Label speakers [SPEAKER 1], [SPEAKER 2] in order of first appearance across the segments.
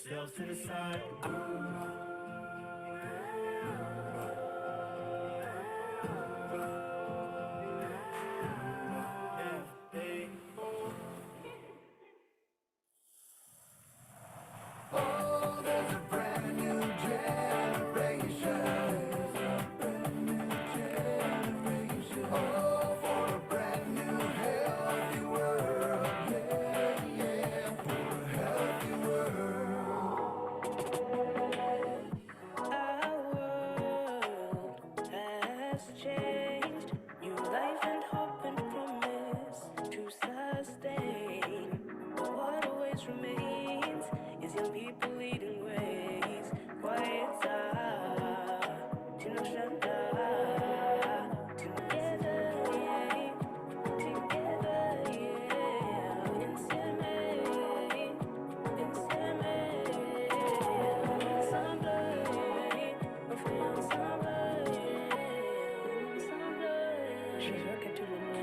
[SPEAKER 1] ourselves to the side. Oh, there's a brand new generation. Oh, for a brand new healthy world. Yeah, yeah, for a healthy world.
[SPEAKER 2] Our world has changed. New life and hope and promise to sustain. But what always remains is young people leading ways. Quiet together, yeah, together, yeah, inseminate, she's working to remove the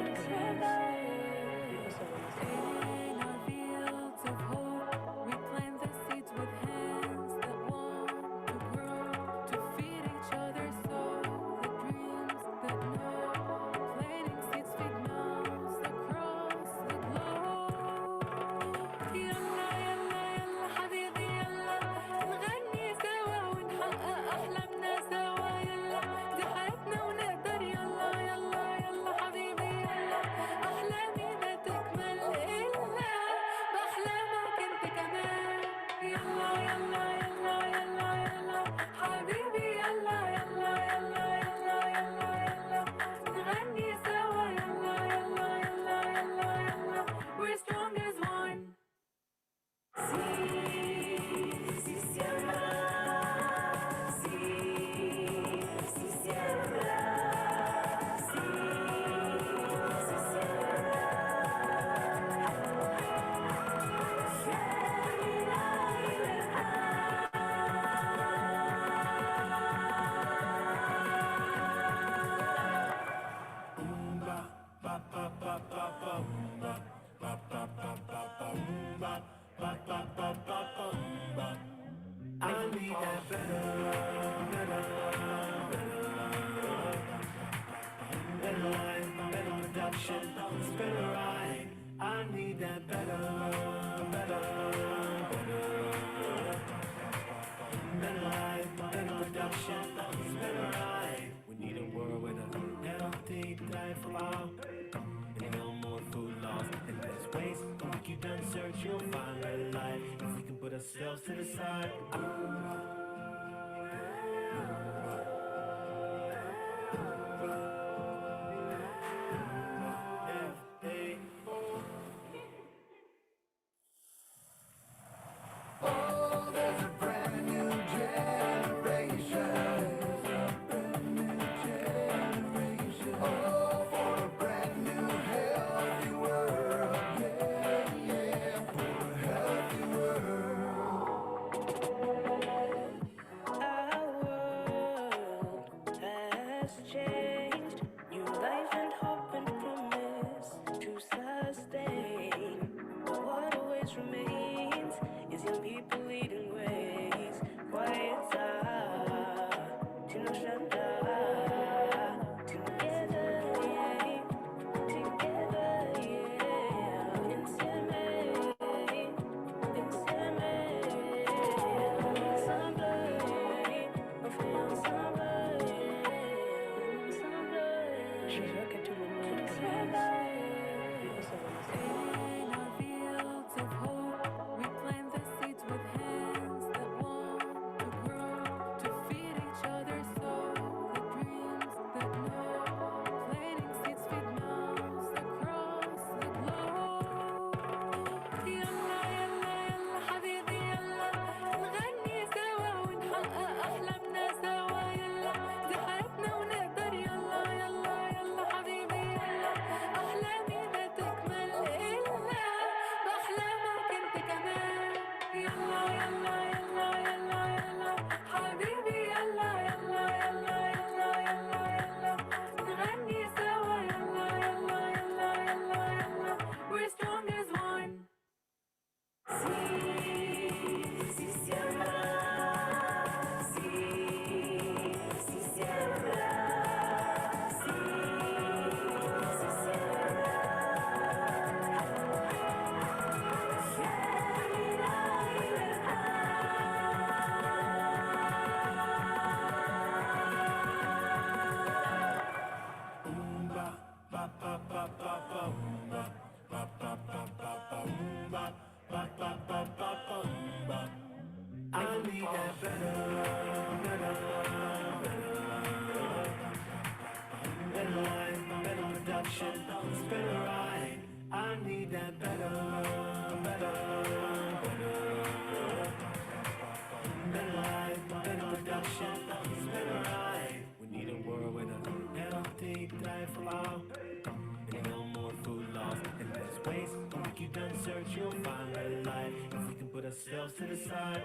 [SPEAKER 3] In our fields of hope, we plant the seeds with hands that want to grow, to feed each other, sow the dreams that know. Planting seeds feed mouths across the globe. يلا يلا يلا حبيبي يلا نغني سوا ونحقق أحلامنا سوا. يلا دي حياتنا ونقدر. يلا يلا يلا حبيبي يلا أحلامي ما تكمل إلا بأحلامك أنت كمان. يلا يلا يلا يلا يلا حبيبي يلا يلا يلا يلا يلا يلا نغني سوا. يلا يلا يلا يلا يلا we're strong as one.
[SPEAKER 1] I need that better life, better production, it's better right. I need that better life, better production, it's better right. We need a world with a healthy diet for all, and no more food loss and less waste. If you done search, you'll find better life. If we can put ourselves to the side. Oh, there's a brand new generation. Oh, for a brand new healthy world. Yeah, yeah, for a healthy world.
[SPEAKER 2] Our world
[SPEAKER 1] that better life, better production, it's better right. I need that better, better life, better production, it's better right. We need a world with a healthy diet for all. And no more food loss and less waste. If you done search, you'll find better life. If we can put ourselves to the side.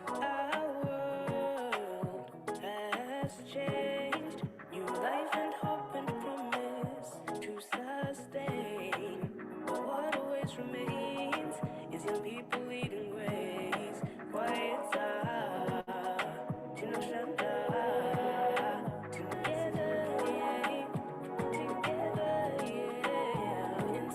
[SPEAKER 2] Our world has changed. New life and hope and promise to sustain. But what always remains is young people leading ways. Quiet Tinoshanda. Together, yeah. Together, yeah. In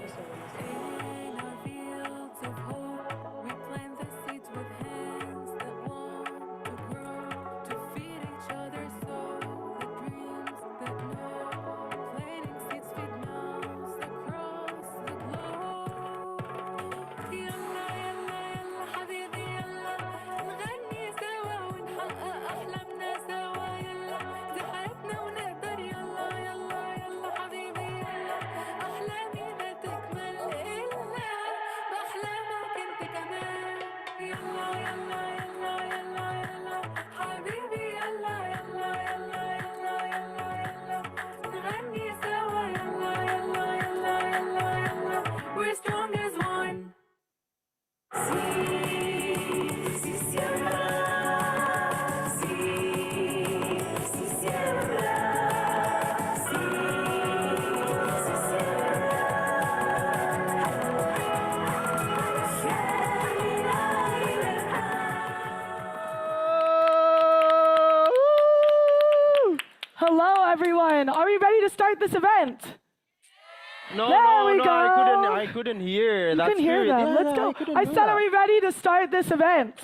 [SPEAKER 3] In our fields of hope, we plant the seeds with hands that want to grow, to feed each other so the dreams that know. Planting seeds feed mouths across the globe. يلا يلا يلا حبيبي يلا نغني سوا ونحقق أحلامنا سوا يلا دي حياتنا ونقدر يلا يلا يلا حبيبي يلا أحلامي ما تكمل إلا بأحلامك أنت كمان يلا يلا يلا يلا يلا حبيبي يلا يلا يلا يلا يلا يلا نغني سوا يلا يلا يلا يلا يلا We're strong as one.
[SPEAKER 4] Hello, everyone. Are we ready to start this event?
[SPEAKER 5] No,
[SPEAKER 4] There
[SPEAKER 5] no,
[SPEAKER 4] we
[SPEAKER 5] no,
[SPEAKER 4] go.
[SPEAKER 5] I couldn't hear.
[SPEAKER 4] You
[SPEAKER 5] That's
[SPEAKER 4] can hear
[SPEAKER 5] spirit.
[SPEAKER 4] them.
[SPEAKER 5] Yeah,
[SPEAKER 4] Let's go.
[SPEAKER 5] couldn't
[SPEAKER 4] I
[SPEAKER 5] hear
[SPEAKER 4] said,
[SPEAKER 5] that.
[SPEAKER 4] are we ready to start this event?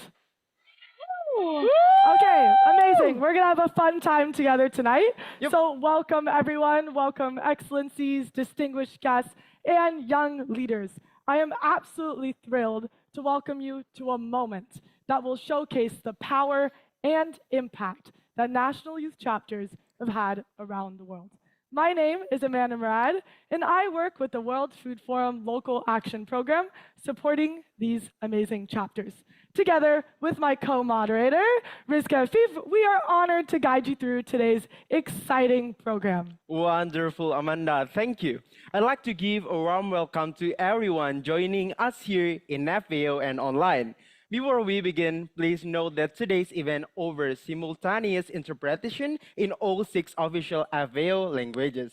[SPEAKER 4] Okay, amazing. We're going to have a fun time together tonight.
[SPEAKER 5] Yep.
[SPEAKER 4] So welcome, everyone. Welcome, excellencies, distinguished guests, and young leaders. I am absolutely thrilled to welcome you to a moment that will showcase the power and impact that national youth chapters have had around the world. My name is Amanda Murad, and I work with the World Food Forum Local Action Program, supporting these amazing chapters. Together with my co-moderator, Rizka Afif, we are honored to guide you through today's exciting program.
[SPEAKER 5] Wonderful, Amanda. Thank you. I'd like to give a warm welcome to everyone joining us here in FAO and online. Before we begin, please note that today's event offers simultaneous interpretation in all 6 official FAO languages.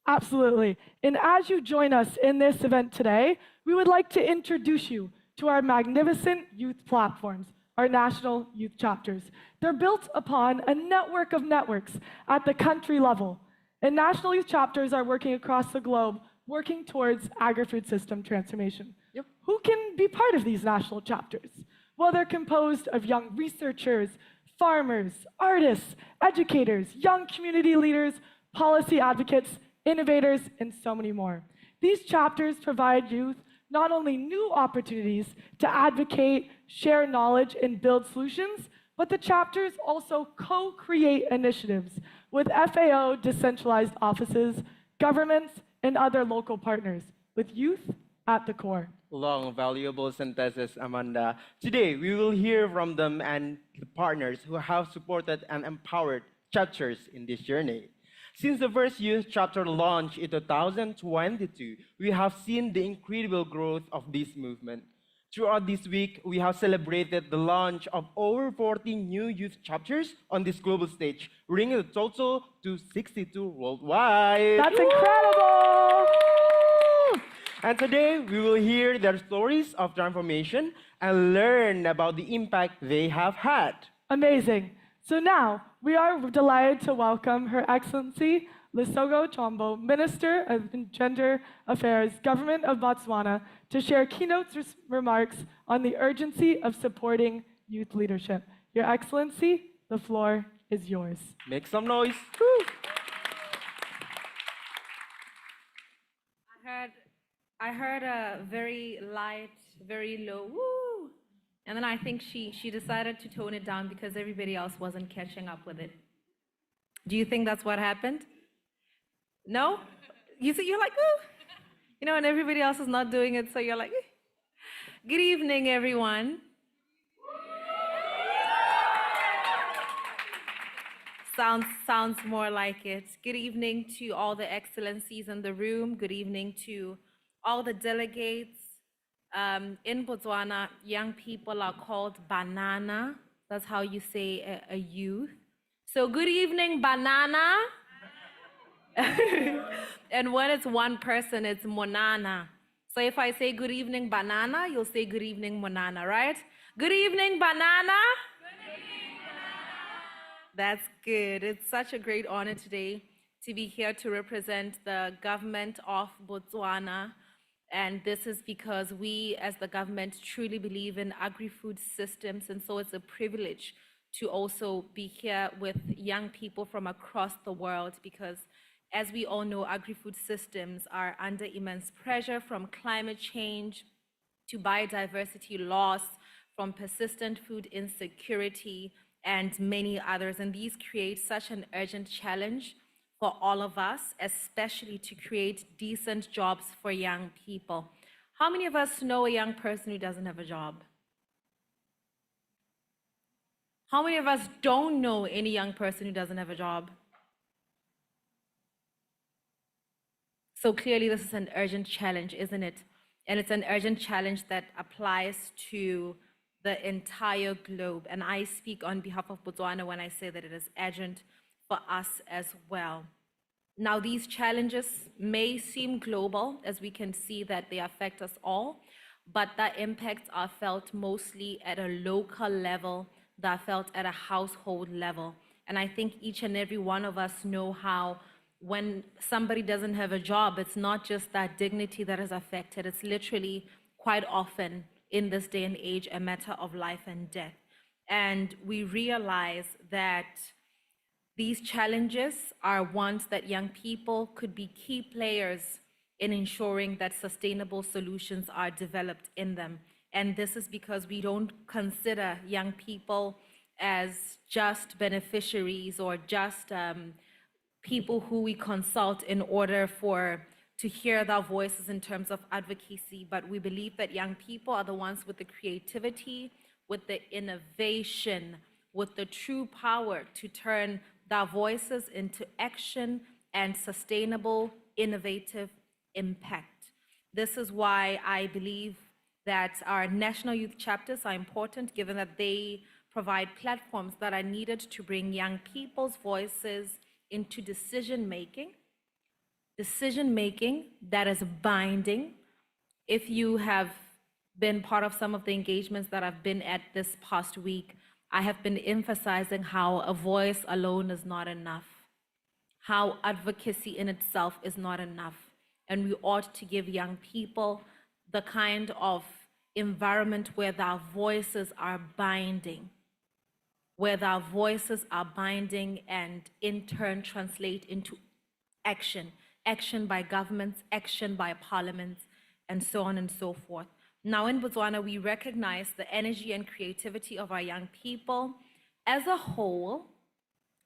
[SPEAKER 4] Absolutely. And as you join us in this event today, we would like to introduce you to our magnificent youth platforms, our national youth chapters. They're built upon a network of networks at the country level. And national youth chapters are working across the globe, working towards agri-food system transformation.
[SPEAKER 5] Yep.
[SPEAKER 4] Who can be part of these national chapters? Well, they're composed of young researchers, farmers, artists, educators, young community leaders, policy advocates, innovators, and so many more. These chapters provide youth not only new opportunities to advocate, share knowledge, and build solutions, but the chapters also co-create initiatives with FAO decentralized offices, governments, and other local partners, with youth at the core.
[SPEAKER 5] Long, valuable synthesis, Amanda. Today, we will hear from them and the partners who have supported and empowered chapters in this journey. Since the first youth chapter launched in 2022, we have seen the incredible growth of this movement. Throughout this week, we have celebrated the launch of over 40 new youth chapters on this global stage, bringing the total to 62 worldwide.
[SPEAKER 4] That's incredible.
[SPEAKER 5] And today, we will hear their stories of transformation and learn about the impact they have had.
[SPEAKER 4] Amazing. So now we are delighted to welcome Her Excellency Lesotho Chombo, Minister of Gender Affairs, Government of Botswana, to share keynote remarks on the urgency of supporting youth leadership. Your Excellency, the floor is yours.
[SPEAKER 5] Make some noise.
[SPEAKER 6] I heard a very light, very low woo, and then I think she decided to tone it down because everybody else wasn't catching up with it. Do you think that's what happened? No? You see, you're like, ooh, you know, and everybody else is not doing it, so you're like, eh. Good evening, everyone. Sounds more like it. Good evening to all the excellencies in the room. Good evening to all the delegates. In Botswana, young people are called banana. That's how you say a youth. So good evening, banana. And when it's one person, it's monana. So if I say good evening, banana, you'll say good evening, monana, right? Good evening, banana. That's good. It's such a great honor today to be here to represent the government of Botswana. And this is because we, as the government, truly believe in agri-food systems. And so it's a privilege to also be here with young people from across the world because, as we all know, agri-food systems are under immense pressure from climate change to biodiversity loss, from persistent food insecurity, and many others. And these create such an urgent challenge for all of us, especially to create decent jobs for young people. How many of us know a young person who doesn't have a job? How many of us don't know any young person who doesn't have a job? So clearly this is an urgent challenge, isn't it? And it's an urgent challenge that applies to the entire globe. And I speak on behalf of Botswana when I say that it is urgent for us as well. Now, these challenges may seem global, as we can see that they affect us all, but the impacts are felt mostly at a local level, that are felt at a household level. And I think each and every one of us know how when somebody doesn't have a job, it's not just that dignity that is affected, it's literally quite often in this day and age a matter of life and death. And we realize that these challenges are ones that young people could be key players in ensuring that sustainable solutions are developed in them. And this is because we don't consider young people as just beneficiaries or just people who we consult in order to hear their voices in terms of advocacy, but we believe that young people are the ones with the creativity, with the innovation, with the true power to turn their voices into action and sustainable, innovative impact. This is why I believe that our national youth chapters are important, given that they provide platforms that are needed to bring young people's voices into decision-making that is binding. If you have been part of some of the engagements that I've been at this past week, I have been emphasizing how a voice alone is not enough, how advocacy in itself is not enough, and we ought to give young people the kind of environment where their voices are binding, and in turn translate into action by governments, action by parliaments, and so on and so forth. Now in Botswana, we recognize the energy and creativity of our young people. As a whole,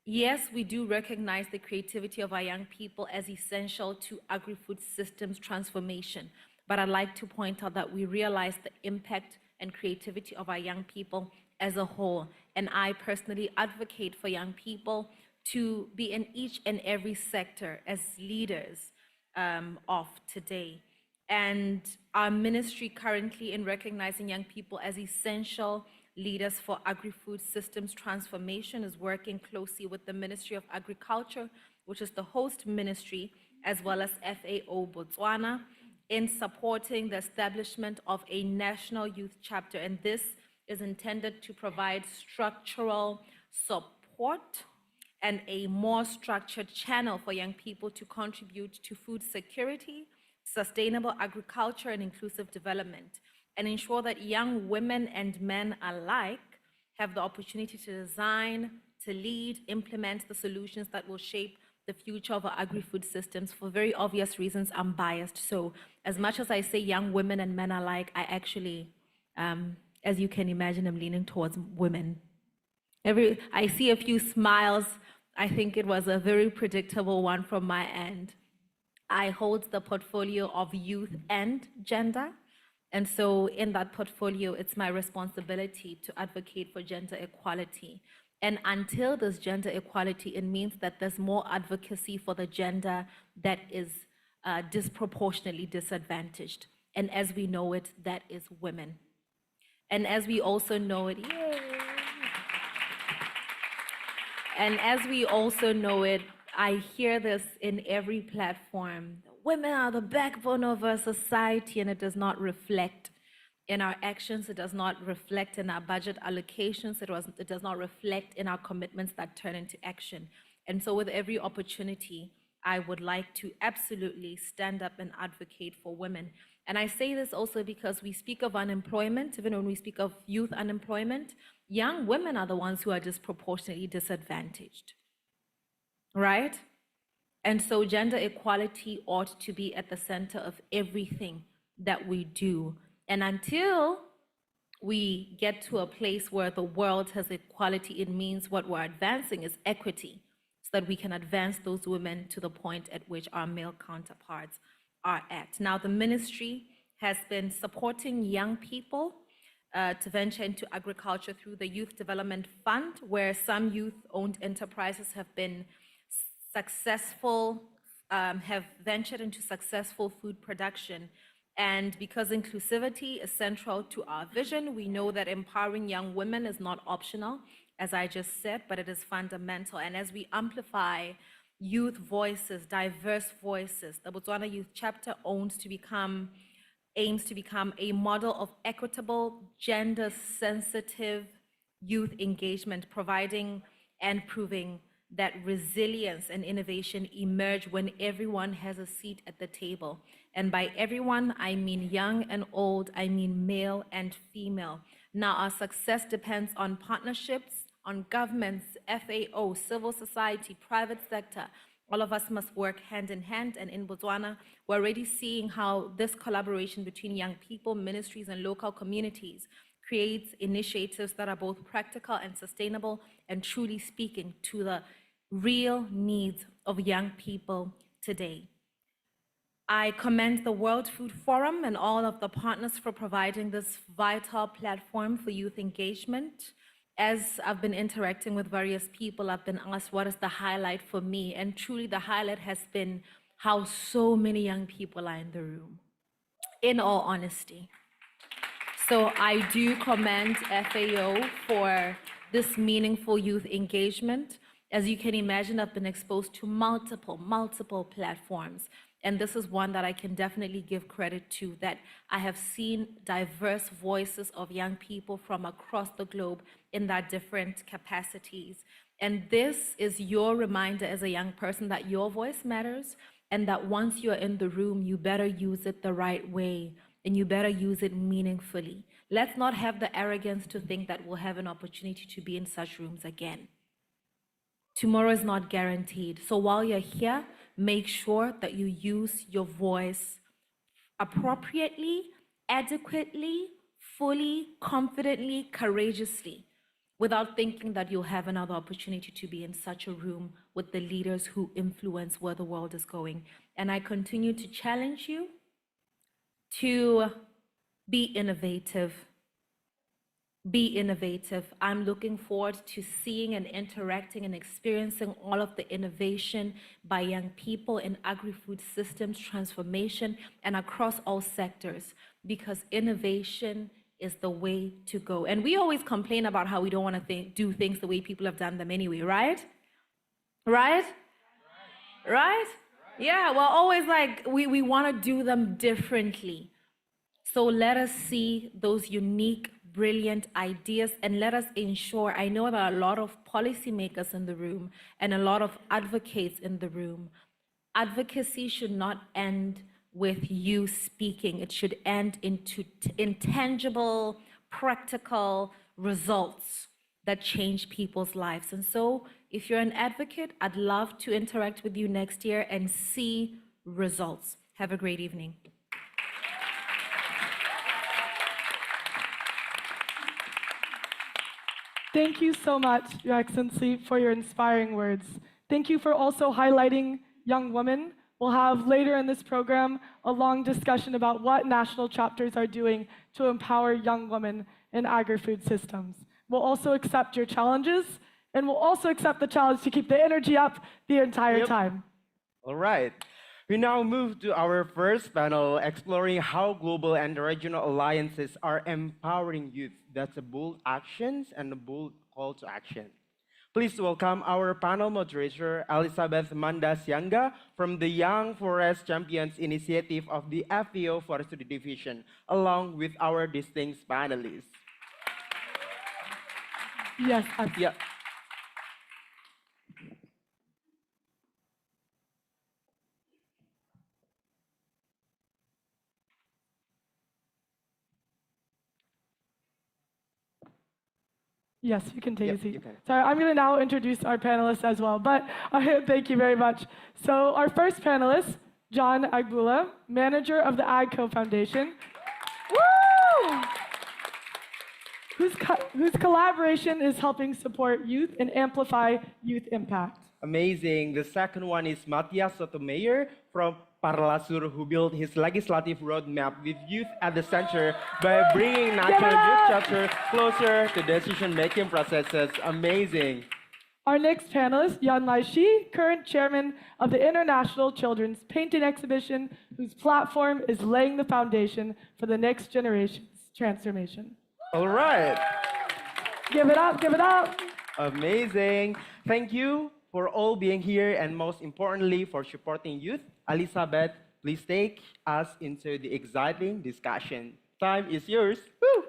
[SPEAKER 6] yes, we do recognize the creativity of our young people as essential to agri-food systems transformation. But I'd like to point out that we realize the impact and creativity of our young people as a whole. And I personally advocate for young people to be in each and every sector as leaders of today. And our ministry currently, in recognizing young people as essential leaders for agri-food systems transformation, is working closely with the Ministry of Agriculture, which is the host ministry, as well as FAO Botswana, in supporting the establishment of a national youth chapter. And this is intended to provide structural support and a more structured channel for young people to contribute to food security, sustainable agriculture, and inclusive development, and ensure that young women and men alike have the opportunity to design, to lead, implement the solutions that will shape the future of our agri-food systems. For very obvious reasons, I'm biased. So as much as I say young women and men alike, I actually, as you can imagine, I'm leaning towards women. I see a few smiles. I think it was a very predictable one from my end. I hold the portfolio of youth and gender. And so in that portfolio, it's my responsibility to advocate for gender equality. And until there's gender equality, it means that there's more advocacy for the gender that is disproportionately disadvantaged. And as we know it, that is women. And as we also know it, yay. And as we also know it, I hear this in every platform. Women are the backbone of our society, and it does not reflect in our actions. It does not reflect in our budget allocations. It does not reflect in our commitments that turn into action. And so with every opportunity, I would like to absolutely stand up and advocate for women. And I say this also because we speak of unemployment, even when we speak of youth unemployment, young women are the ones who are disproportionately disadvantaged, right? And so gender equality ought to be at the center of everything that we do. And until we get to a place where the world has equality, it means what we're advancing is equity, so that we can advance those women to the point at which our male counterparts are at. Now, the ministry has been supporting young people to venture into agriculture through the Youth Development Fund, where some youth-owned enterprises have been successful, have ventured into successful food production. And because inclusivity is central to our vision, we know that empowering young women is not optional, as I just said, but it is fundamental. And as we amplify youth voices, diverse voices, the Botswana Youth Chapter aims to become a model of equitable, gender-sensitive youth engagement, providing and proving that resilience and innovation emerge when everyone has a seat at the table. And by everyone, I mean young and old, I mean male and female. Now, our success depends on partnerships, on governments, FAO, civil society, private sector. All of us must work hand in hand, and in Botswana, we're already seeing how this collaboration between young people, ministries, and local communities creates initiatives that are both practical and sustainable and truly speaking to the real needs of young people today. I commend the World Food Forum and all of the partners for providing this vital platform for youth engagement. As I've been interacting with various people, I've been asked what is the highlight for me, and truly the highlight has been how so many young people are in the room, in all honesty. So I do commend FAO for this meaningful youth engagement. As you can imagine, I've been exposed to multiple platforms. And this is one that I can definitely give credit to, that I have seen diverse voices of young people from across the globe in their different capacities. And this is your reminder as a young person that your voice matters, and that once you're in the room, you better use it the right way, and you better use it meaningfully. Let's not have the arrogance to think that we'll have an opportunity to be in such rooms again. Tomorrow is not guaranteed. So while you're here, make sure that you use your voice appropriately, adequately, fully, confidently, courageously, without thinking that you'll have another opportunity to be in such a room with the leaders who influence where the world is going. And I continue to challenge you to be innovative, be innovative. I'm looking forward to seeing and interacting and experiencing all of the innovation by young people in agri-food systems transformation and across all sectors, because innovation is the way to go. And we always complain about how we don't want to do things the way people have done them anyway, right? Right? Right? Yeah, well, always like we want to do them differently. So let us see those unique, brilliant ideas, and let us ensure, I know there are a lot of policymakers in the room and a lot of advocates in the room. Advocacy should not end with you speaking. It should end in tangible, practical results that change people's lives. And so if you're an advocate, I'd love to interact with you next year and see results. Have a great evening.
[SPEAKER 4] Thank you so much, Your Excellency, for your inspiring words. Thank you for also highlighting young women. We'll have later in this program a long discussion about what national chapters are doing to empower young women in agri-food systems. We'll also accept your challenges, and we'll also accept the challenge to keep the energy up the entire time.
[SPEAKER 5] All right. We now move to our first panel, exploring how global and regional alliances are empowering youth. That's a bold actions and a bold call to action. Please welcome our panel moderator, Elizabeth Manda Sianga from the Young Forest Champions Initiative of the FAO Forestry Division, along with our distinguished panelists.
[SPEAKER 4] Yes.
[SPEAKER 5] Yeah.
[SPEAKER 4] Yes, you can take
[SPEAKER 5] Yep,
[SPEAKER 4] a seat.
[SPEAKER 5] you can.
[SPEAKER 4] Sorry, I'm going to now introduce our panelists as well, but thank you very much. So our first panelist, John Agbula, manager of the AGCO Foundation. Woo! Whose collaboration is helping support youth and amplify youth impact.
[SPEAKER 5] Amazing. The second one is Matthias Sotomayor from Parlasur, who built his legislative roadmap with youth at the center by bringing national youth chapter closer to decision-making processes. Amazing.
[SPEAKER 4] Our next panelist, Yan Lai Shi, current chairman of the International Children's Painting Exhibition, whose platform is laying the foundation for the next generation's transformation.
[SPEAKER 5] All right.
[SPEAKER 4] Give it up, give it up.
[SPEAKER 5] Amazing. Thank you for all being here, and most importantly, for supporting youth. Elizabeth, please take us into the exciting discussion. Time is yours. Woo!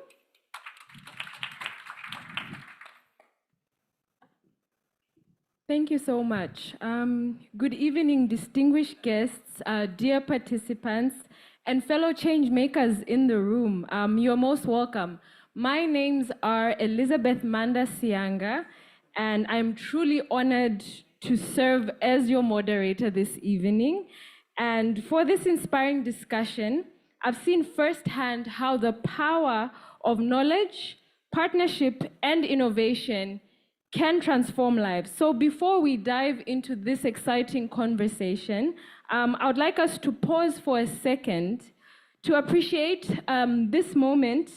[SPEAKER 7] Thank you so much. Good evening, distinguished guests, dear participants, and fellow change makers in the room. You're most welcome. My names are Elizabeth Manda Sianga, and I'm truly honored to serve as your moderator this evening. And for this inspiring discussion, I've seen firsthand how the power of knowledge, partnership, and innovation can transform lives. So before we dive into this exciting conversation, I would like us to pause for a second to appreciate this moment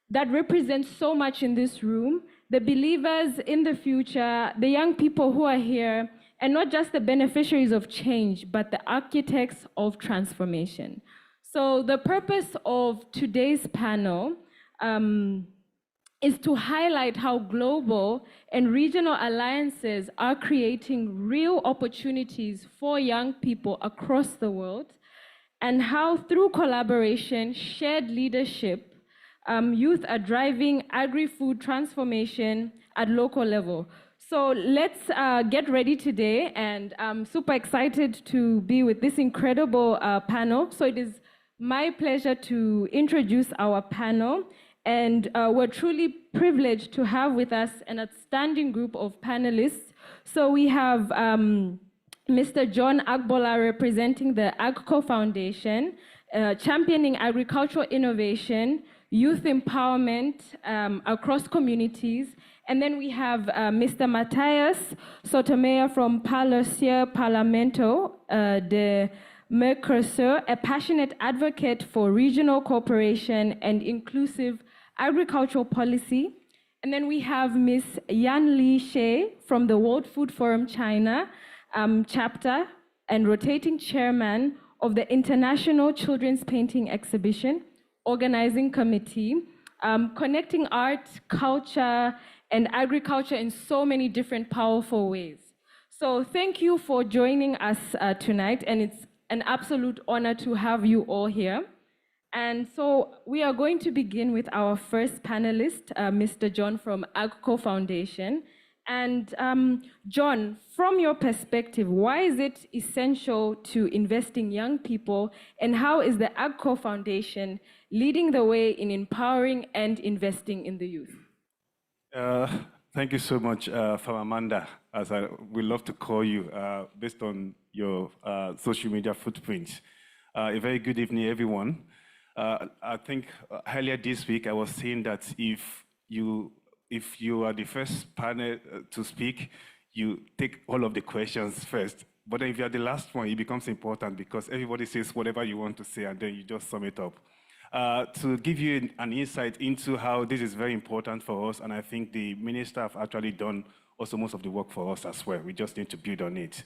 [SPEAKER 7] that represents so much in this room, the believers in the future, the young people who are here, and not just the beneficiaries of change, but the architects of transformation. So the purpose of today's panel is to highlight how global and regional alliances are creating real opportunities for young people across the world, and how through collaboration, shared leadership, youth are driving agri-food transformation at local level. So let's get ready today, and I'm super excited to be with this incredible panel. So it is my pleasure to introduce our panel, and we're truly privileged to have with us an outstanding group of panelists. So we have Mr. John Agbola representing the AGCO Foundation, championing agricultural innovation, youth empowerment across communities. And then we have Mr. Matthias Sotomayor from Parlasur Parlamento de Mercosur, a passionate advocate for regional cooperation and inclusive agricultural policy, And then we have Miss Yan Li She from the World Food Forum China chapter and rotating chairman of the International Children's Painting Exhibition, organizing committee, connecting art, culture, and agriculture in so many different powerful ways. So thank you for joining us tonight, and it's an absolute honor to have you all here. And so we are going to begin with our first panelist, Mr. John from AGCO Foundation. And John, from your perspective, why is it essential to invest in young people, and how is the AGCO Foundation leading the way in empowering and investing in the youth?
[SPEAKER 8] Thank you so much, Amanda, as we love to call you, based on your social media footprint. A very good evening, everyone. I think earlier this week I was saying that if you are the first panel to speak, you take all of the questions first. But then if you are the last one, it becomes important because everybody says whatever you want to say and then you just sum it up. To give you an insight into how this is very important for us, and I think the minister have actually done also most of the work for us as well. We just need to build on it.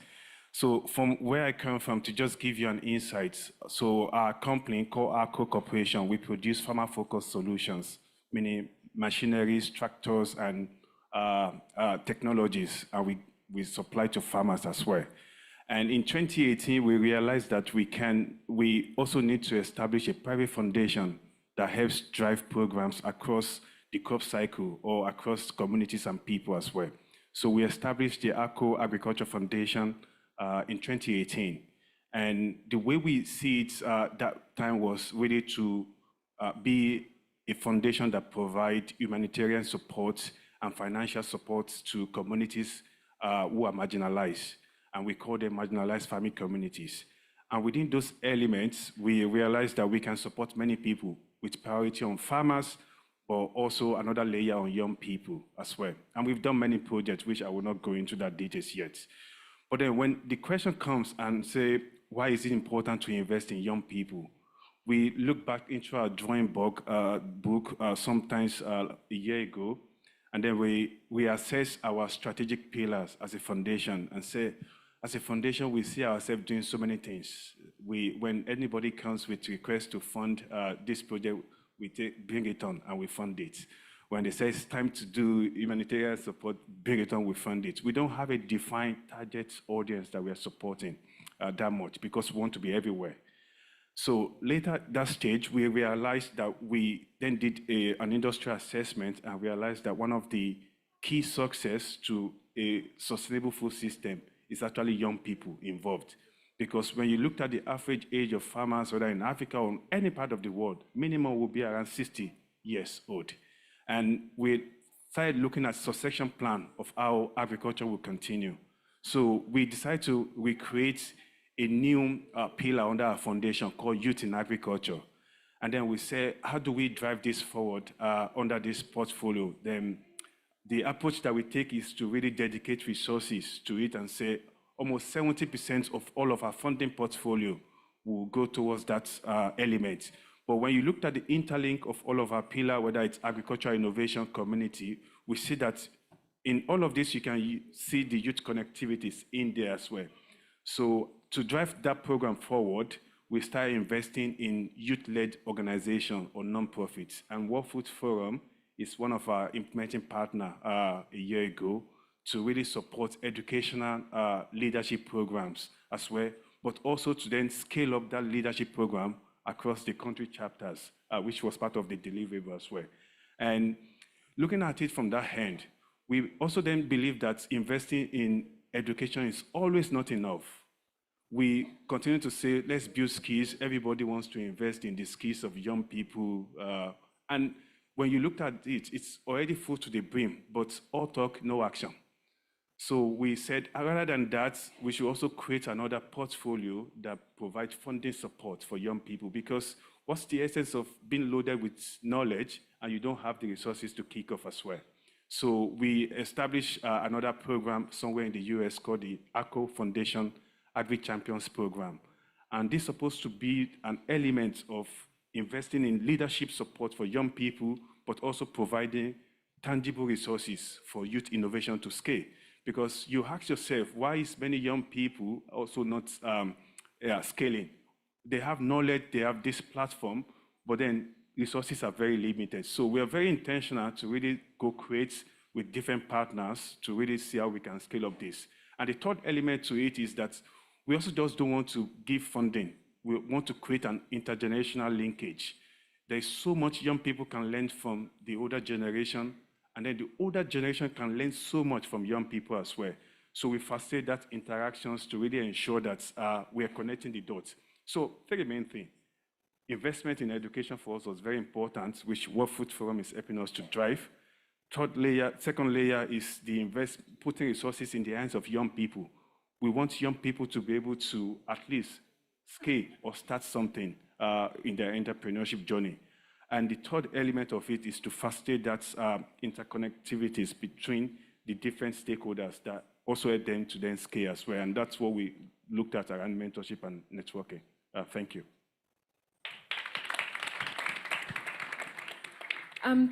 [SPEAKER 8] So from where I come from, to just give you an insight, so our company called AGCO Corporation, we produce farmer-focused solutions, meaning machineries, tractors, and technologies, and we supply to farmers as well. And in 2018, we realized that we also need to establish a private foundation that helps drive programs across the crop cycle or across communities and people as well. So we established the AGCO Agriculture Foundation in 2018. And the way we see it that time was really to be a foundation that provides humanitarian support and financial support to communities who are marginalized. And we call them marginalized farming communities. And within those elements, we realized that we can support many people with priority on farmers, but also another layer on young people as well. And we've done many projects, which I will not go into that details yet. But then when the question comes and say, why is it important to invest in young people? We look back into our drawing book sometimes a year ago, and then we assess our strategic pillars as a foundation and say, as a foundation, we see ourselves doing so many things. When anybody comes with requests to fund this project, we bring it on and we fund it. When they say it's time to do humanitarian support, bring it on, we fund it. We don't have a defined target audience that we are supporting that much because we want to be everywhere. So later at that stage, we realized that we then did an industrial assessment and realized that one of the key success to a sustainable food system is actually young people involved. Because when you looked at the average age of farmers, whether in Africa or any part of the world, minimum will be around 60 years old. And we started looking at succession plan of how agriculture will continue. So we decided to recreate a new pillar under our foundation called Youth in Agriculture. And then we say, how do we drive this forward under this portfolio? Then the approach that we take is to really dedicate resources to it and say almost 70% of all of our funding portfolio will go towards that element. But when you looked at the interlink of all of our pillars, whether it's agricultural innovation, community, we see that in all of this, you can see the youth connectivities in there as well. So to drive that program forward, we started investing in youth-led organizations or nonprofits. And World Food Forum is one of our implementing partners a year ago to really support educational leadership programs as well, but also to then scale up that leadership program across the country chapters, which was part of the deliverable as well. And looking at it from that hand, we also then believe that investing in education is always not enough. We continue to say, let's build skills. Everybody wants to invest in the skills of young people. And when you looked at it, it's already full to the brim, but all talk, no action. So we said, rather than that, we should also create another portfolio that provides funding support for young people, because what's the essence of being loaded with knowledge and you don't have the resources to kick off as well? So we established another program somewhere in the US called the AGCO Foundation Agri Champions Program. And this is supposed to be an element of investing in leadership support for young people, but also providing tangible resources for youth innovation to scale. Because you ask yourself, why is many young people also not scaling? They have knowledge, they have this platform, but then resources are very limited. So we are very intentional to really go create with different partners to really see how we can scale up this. And the third element to it is that we also just don't want to give funding. We want to create an intergenerational linkage. There's so much young people can learn from the older generation, and then the older generation can learn so much from young people as well. So we facilitate that interactions to really ensure that we are connecting the dots. So very main thing, investment in education for us was very important, which World Food Forum is helping us to drive. Second layer is putting resources in the hands of young people. We want young people to be able to at least scale or start something in their entrepreneurship journey. And the third element of it is to facilitate that interconnectivities between the different stakeholders that also help them to then scale as well. And that's what we looked at around mentorship and networking. Thank you.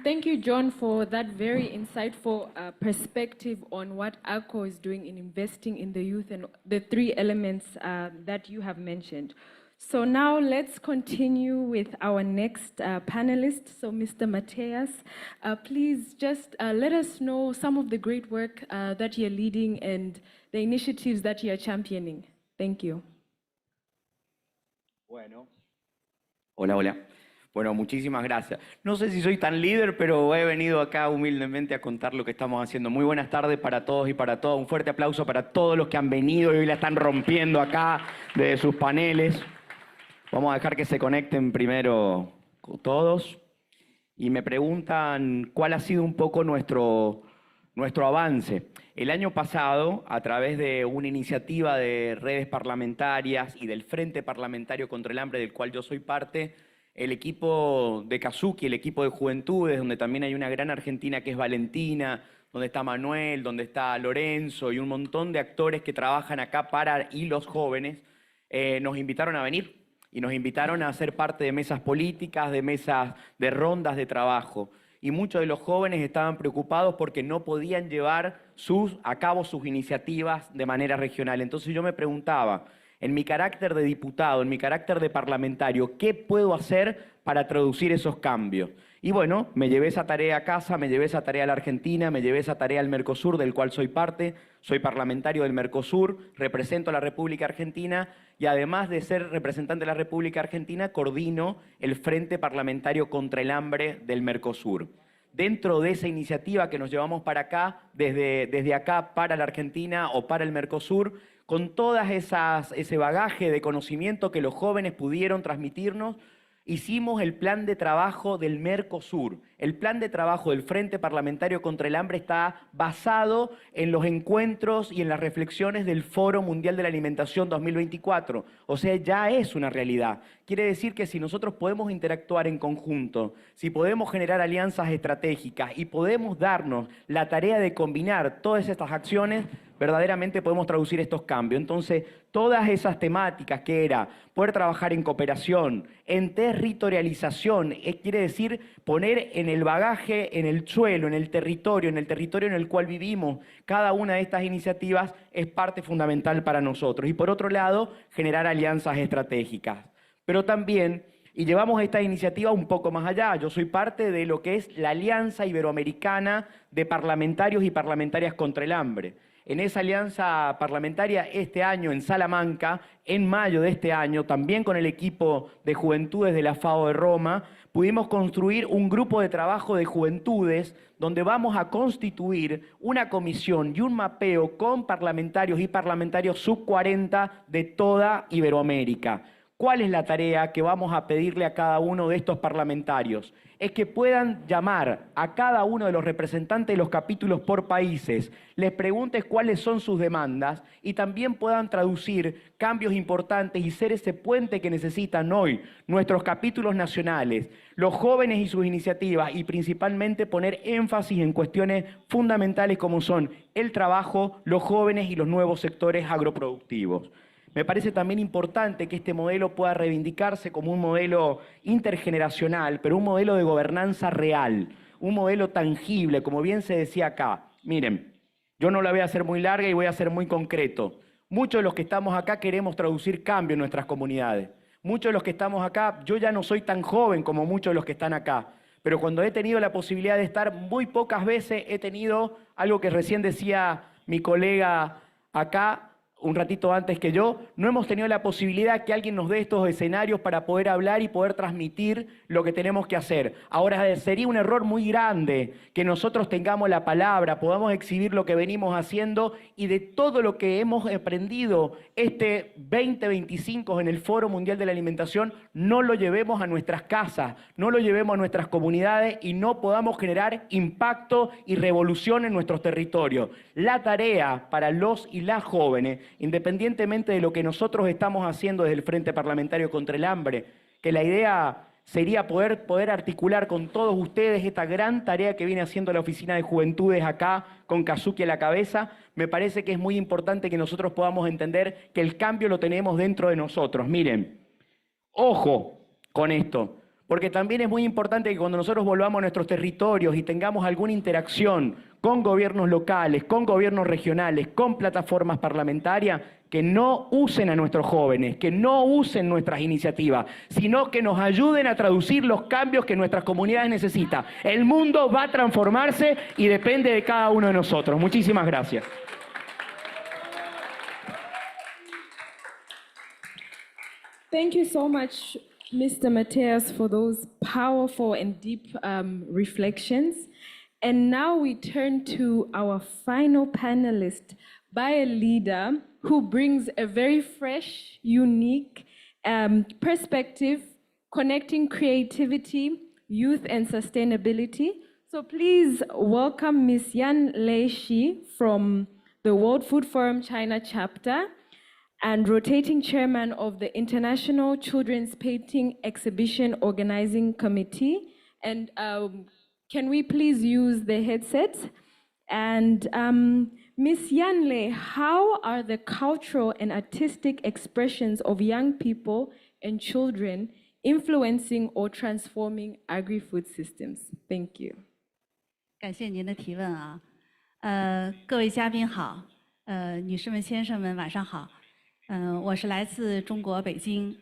[SPEAKER 7] Thank you, John, for that very insightful perspective on what ACO is doing in investing in the youth and the three elements that you have mentioned. So now let's continue with our next panelist. So Mr. Mateus, please just let us know some of the great work that you're leading and the initiatives that you're championing. Thank you.
[SPEAKER 9] Bueno. Hola, hola. Bueno, muchísimas gracias. No sé si soy tan líder, pero he venido acá humildemente a contar lo que estamos haciendo. Muy buenas tardes para todos y para todas. Un fuerte aplauso para todos los que han venido y hoy la están rompiendo acá desde sus paneles. Vamos a dejar que se conecten primero todos. Y me preguntan cuál ha sido un poco nuestro avance. El año pasado, a través de una iniciativa de redes parlamentarias y del Frente Parlamentario contra el Hambre, del cual yo soy parte, el equipo de Kazuki, el equipo de Juventudes, donde también hay una gran argentina que es Valentina, donde está Manuel, donde está Lorenzo y un montón de actores que trabajan acá para y los jóvenes, nos invitaron a venir y nos invitaron a ser parte de mesas políticas, de mesas, de rondas de trabajo. Y muchos de los jóvenes estaban preocupados porque no podían llevar a cabo sus iniciativas de manera regional. Entonces yo me preguntaba, en mi carácter de diputado, en mi carácter de parlamentario, ¿qué puedo hacer para traducir esos cambios? Y bueno, me llevé esa tarea a casa, me llevé esa tarea a la Argentina, me llevé esa tarea al Mercosur, del cual soy parte, soy parlamentario del Mercosur, represento a la República Argentina y además de ser representante de la República Argentina, coordino el Frente Parlamentario contra el Hambre del Mercosur. Dentro de esa iniciativa que nos llevamos para acá, desde acá para la Argentina o para el Mercosur, con todas ese bagaje de conocimiento que los jóvenes pudieron transmitirnos, hicimos el plan de trabajo del Mercosur. El plan de trabajo del Frente Parlamentario contra el Hambre está basado en los encuentros y en las reflexiones del Foro Mundial de la Alimentación 2024. O sea, ya es una realidad. Quiere decir que si nosotros podemos interactuar en conjunto, si podemos generar alianzas estratégicas y podemos darnos la tarea de combinar todas estas acciones, verdaderamente podemos traducir estos cambios. Entonces, todas esas temáticas que era poder trabajar en cooperación, en territorialización, quiere decir poner en el bagaje, en el suelo, en el territorio en el cual vivimos, cada una de estas iniciativas es parte fundamental para nosotros. Y por otro lado, generar alianzas estratégicas. Pero también, y llevamos esta iniciativa un poco más allá, yo soy parte de lo que es la Alianza Iberoamericana de Parlamentarios y Parlamentarias contra el Hambre. En esa alianza parlamentaria este año en Salamanca, en mayo de este año, también con el equipo de Juventudes de la FAO de Roma, pudimos construir un grupo de trabajo de juventudes donde vamos a constituir una comisión y un mapeo con parlamentarios y parlamentarios sub-40 de toda Iberoamérica. ¿Cuál es la tarea que vamos a pedirle a cada uno de estos parlamentarios? Es que puedan llamar a cada uno de los representantes de los capítulos por países, les preguntes cuáles son sus demandas y también puedan traducir cambios importantes y ser ese puente que necesitan hoy nuestros capítulos nacionales, los jóvenes y sus iniciativas y principalmente poner énfasis en cuestiones fundamentales como son el trabajo, los jóvenes y los nuevos sectores agroproductivos. Me parece también importante que este modelo pueda reivindicarse como un modelo intergeneracional, pero un modelo de gobernanza real. un modelo tangible, como bien se decía acá. Miren, yo no la voy a hacer muy larga y voy a ser muy concreto. Muchos de los que estamos acá queremos traducir cambio en nuestras comunidades. Muchos de los que estamos acá, yo ya no soy tan joven como muchos de los que están acá, pero cuando he tenido la posibilidad de estar muy pocas veces, he tenido algo que recién decía mi colega acá, un ratito antes que yo, no hemos tenido la posibilidad que alguien nos dé estos escenarios para poder hablar y poder transmitir lo que tenemos que hacer. Ahora, sería un error muy grande que nosotros tengamos la palabra, podamos exhibir lo que venimos haciendo y de todo lo que hemos aprendido este 2025 en el Foro Mundial de la Alimentación, no lo llevemos a nuestras casas, no lo llevemos a nuestras comunidades y no podamos generar impacto y revolución en nuestros territorios. La tarea para los y las jóvenes, independientemente de lo que nosotros estamos haciendo desde el Frente Parlamentario contra el Hambre, que la idea sería poder articular con todos ustedes esta gran tarea que viene haciendo la Oficina de Juventudes acá, con Kazuki a la cabeza. Me parece que es muy importante que nosotros podamos entender que el cambio lo tenemos dentro de nosotros. Miren, ojo con esto, porque también es muy importante que cuando nosotros volvamos a nuestros territorios y tengamos alguna interacción con gobiernos locales, con gobiernos regionales, con plataformas parlamentarias, que no usen a nuestros jóvenes, que no usen nuestras iniciativas, sino que nos ayuden a traducir los cambios que nuestras comunidades necesitan. El mundo va a transformarse y depende de cada uno de nosotros. Muchísimas gracias.
[SPEAKER 7] Thank you so much, Mr. Mateus, for those powerful and deep reflections. And now we turn to our final panelist, by a leader who brings a very fresh, unique perspective, connecting creativity, youth, and sustainability. So please welcome Ms. Yan Leishi from the World Food Forum China chapter and rotating chairman of the International Children's Painting Exhibition Organizing Committee. And can we please use the headsets? And Ms. Yanle, how are the cultural and artistic expressions of young people and children influencing or transforming agri-food systems? Thank you.
[SPEAKER 10] 感谢您的提问啊，各位嘉宾好，女士们、先生们，晚上好。我是来自中国北京。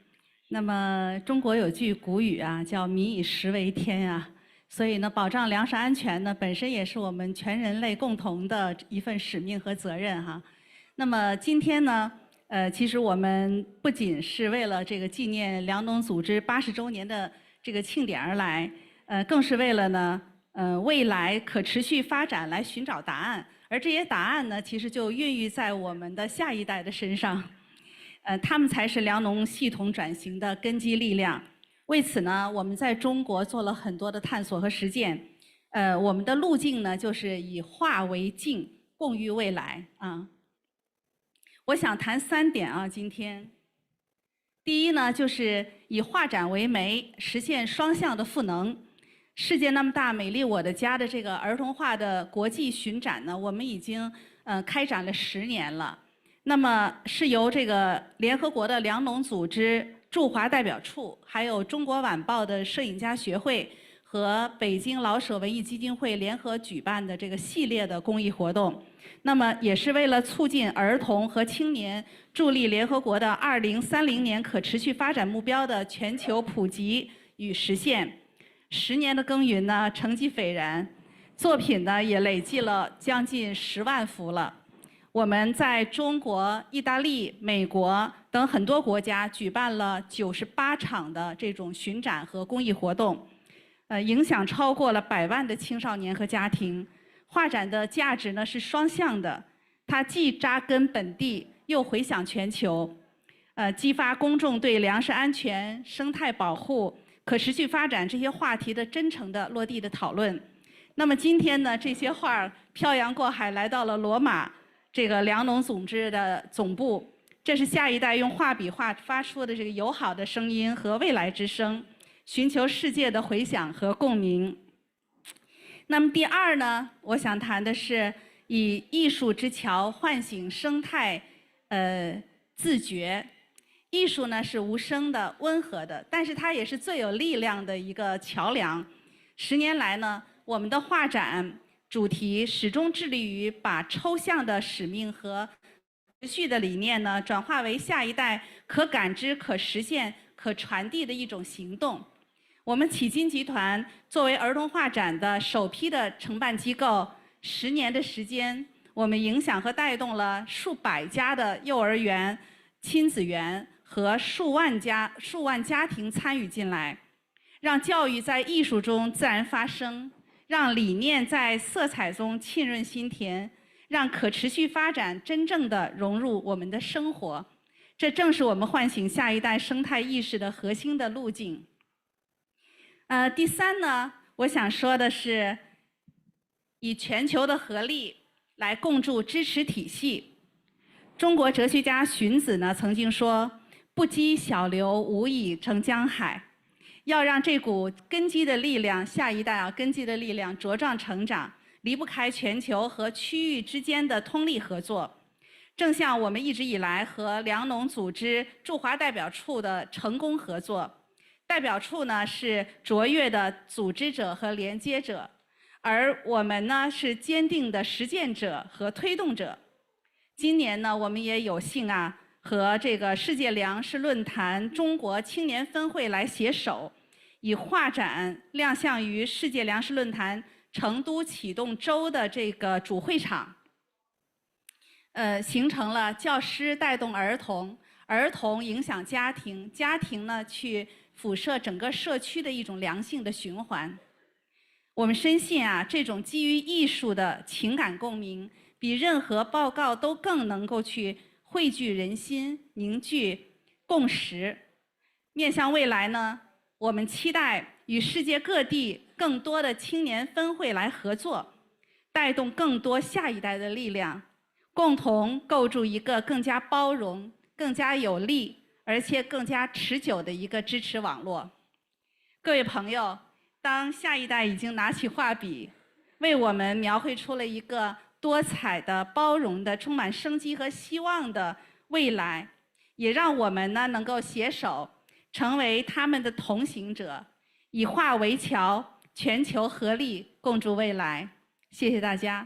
[SPEAKER 10] 那么中国有句古语啊，叫"民以食为天"啊，所以呢，保障粮食安全呢，本身也是我们全人类共同的一份使命和责任哈。那么今天呢，其实我们不仅是为了这个纪念粮农组织80周年的这个庆典而来，更是为了呢，未来可持续发展来寻找答案。而这些答案呢，其实就孕育在我们的下一代的身上。他们才是粮农系统转型的根基力量。为此呢，我们在中国做了很多的探索和实践。我们的路径呢，就是以化为境，共育未来啊。我想谈3点啊，今天。第一呢，就是以画展为媒，实现双向的赋能。世界那么大，美丽我的家的这个儿童画的国际巡展呢，我们已经开展了10年了。那么是由这个联合国的粮农组织驻华代表处，还有中国晚报的摄影家学会和北京老舍文艺基金会联合举办的这个系列的公益活动。那么也是为了促进儿童和青年，助力联合国的2030年可持续发展目标的全球普及与实现。10年的耕耘呢，成绩斐然，作品呢也累计了将近10万幅了。我们在中国、意大利、美国等很多国家举办了98场的这种巡展和公益活动，影响超过了100万的青少年和家庭。画展的价值呢是双向的，它既扎根本地，又回响全球，激发公众对粮食安全、生态保护、可持续发展这些话题的真诚的落地的讨论。那么今天呢，这些画漂洋过海来到了罗马。这个粮农组织的总部，这是下一代用画笔发出的这个友好的声音和未来之声，寻求世界的回响和共鸣。那么第二呢，我想谈的是以艺术之桥唤醒生态，自觉。艺术呢是无声的、温和的，但是它也是最有力量的一个桥梁。10年来呢，我们的画展主题始终致力于把抽象的使命和持续的理念呢，转化为下一代可感知、可实现、可传递的一种行动。我们启金集团作为儿童画展的首批的承办机构，10年的时间，我们影响和带动了数百家的幼儿园、亲子园和数万家庭参与进来，让教育在艺术中自然发生，让理念在色彩中沁润心田，让可持续发展真正的融入我们的生活。这正是我们唤醒下一代生态意识的核心的路径。第3呢，我想说的是，以全球的合力来共筑支持体系。中国哲学家荀子呢曾经说：“不积小流，无以成江海。”要让这股根基的力量，下一代根基的力量茁壮成长，离不开全球和区域之间的通力合作。正像我们一直以来和粮农组织驻华代表处的成功合作。代表处呢是卓越的组织者和连接者，而我们呢是坚定的实践者和推动者。今年呢，我们也有幸和这个世界粮食论坛中国青年分会来携手，以画展亮相于世界粮食论坛成都启动周的这个主会场，形成了教师带动儿童，儿童影响家庭，家庭呢去辐射整个社区的一种良性的循环。我们深信这种基于艺术的情感共鸣，比任何报告都更能够去汇聚人心，凝聚共识。面向未来呢，我们期待与世界各地更多的青年分会来合作，带动更多下一代的力量，共同构筑一个更加包容、更加有力而且更加持久的一个支持网络。各位朋友，当下一代已经拿起画笔，为我们描绘出了一个多彩的、包容的、充满生机和希望的未来，也让我们呢能够携手，成为他们的同行者，以画为桥，全球合力共筑未来。谢谢大家。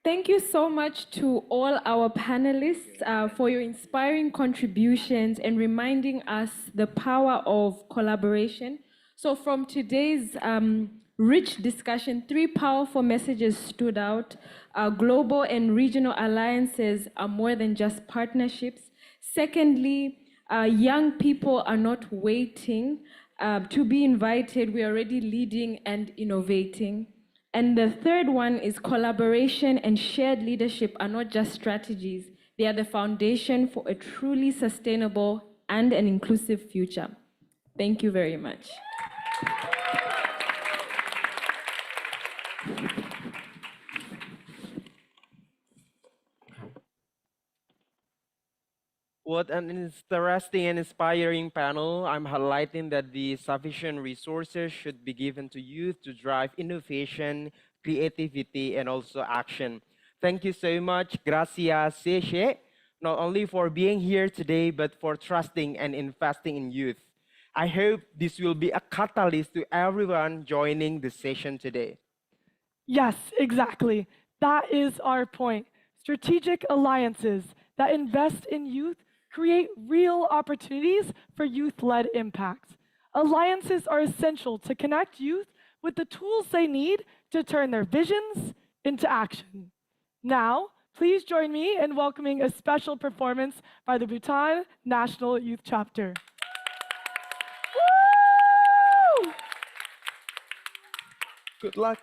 [SPEAKER 7] Thank you so much to all our panelists for your inspiring contributions and reminding us the power of collaboration. So from today's rich discussion, 3 powerful messages stood out. Global and regional alliances are more than just partnerships. Secondly, young people are not waiting to be invited. We are already leading and innovating. And the third one is collaboration and shared leadership are not just strategies. They are the foundation for a truly sustainable and an inclusive future. Thank you very much.
[SPEAKER 5] What an interesting and inspiring panel. I'm highlighting that the sufficient resources should be given to youth to drive innovation, creativity, and also action. Thank you so much, gracias, Seche, not only for being here today, but for trusting and investing in youth. I hope this will be a catalyst to everyone joining the session today.
[SPEAKER 4] Yes, exactly. That is our point. Strategic alliances that invest in youth create real opportunities for youth-led impact. Alliances are essential to connect youth with the tools they need to turn their visions into action. Now, please join me in welcoming a special performance by the Bhutan National Youth Chapter. Woo!
[SPEAKER 5] Good luck.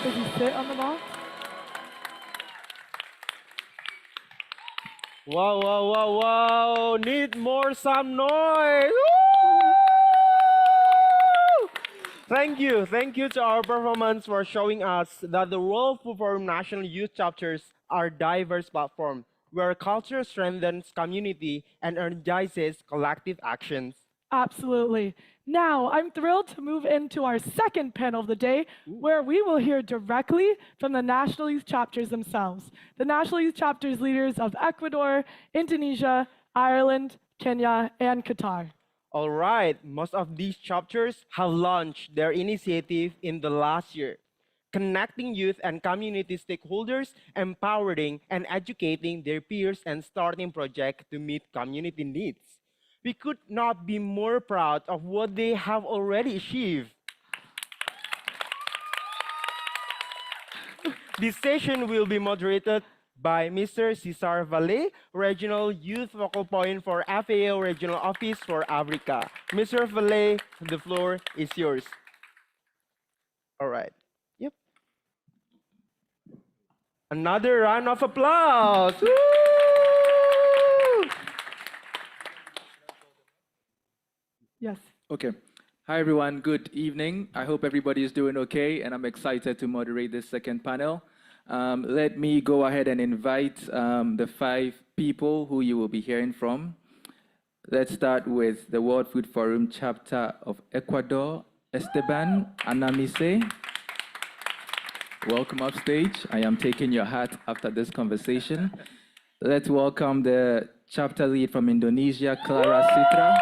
[SPEAKER 4] Does he sit on the ball?
[SPEAKER 5] Wow, wow, wow, wow. Need more some noise. Woo! Thank you to our performance for showing us that the World Food Forum National Youth Chapters are diverse platform where culture strengthens community and energizes collective actions.
[SPEAKER 4] Absolutely. Now, I'm thrilled to move into our second panel of the day, where we will hear directly from the National Youth Chapters themselves. The National Youth Chapters leaders of Ecuador, Indonesia, Ireland, Kenya, and Qatar.
[SPEAKER 5] All right, most of these chapters have launched their initiative in the last year, connecting youth and community stakeholders, empowering and educating their peers, and starting projects to meet community needs. We could not be more proud of what they have already achieved. This session will be moderated by Mr. Cesar Valle, Regional Youth Focal Point for FAO Regional Office for Africa. Mr. Valle, the floor is yours. All right. Yep. Another round of applause. Woo!
[SPEAKER 4] Yes.
[SPEAKER 11] Okay. Hi, everyone. Good evening. I hope everybody is doing okay, and I'm excited to moderate this second panel. Let me go ahead and invite the 5 people who you will be hearing from. Let's start with the World Food Forum chapter of Ecuador, Esteban Anamise. Welcome upstage. I am taking your hat after this conversation. Let's welcome the chapter lead from Indonesia, Clara Citra.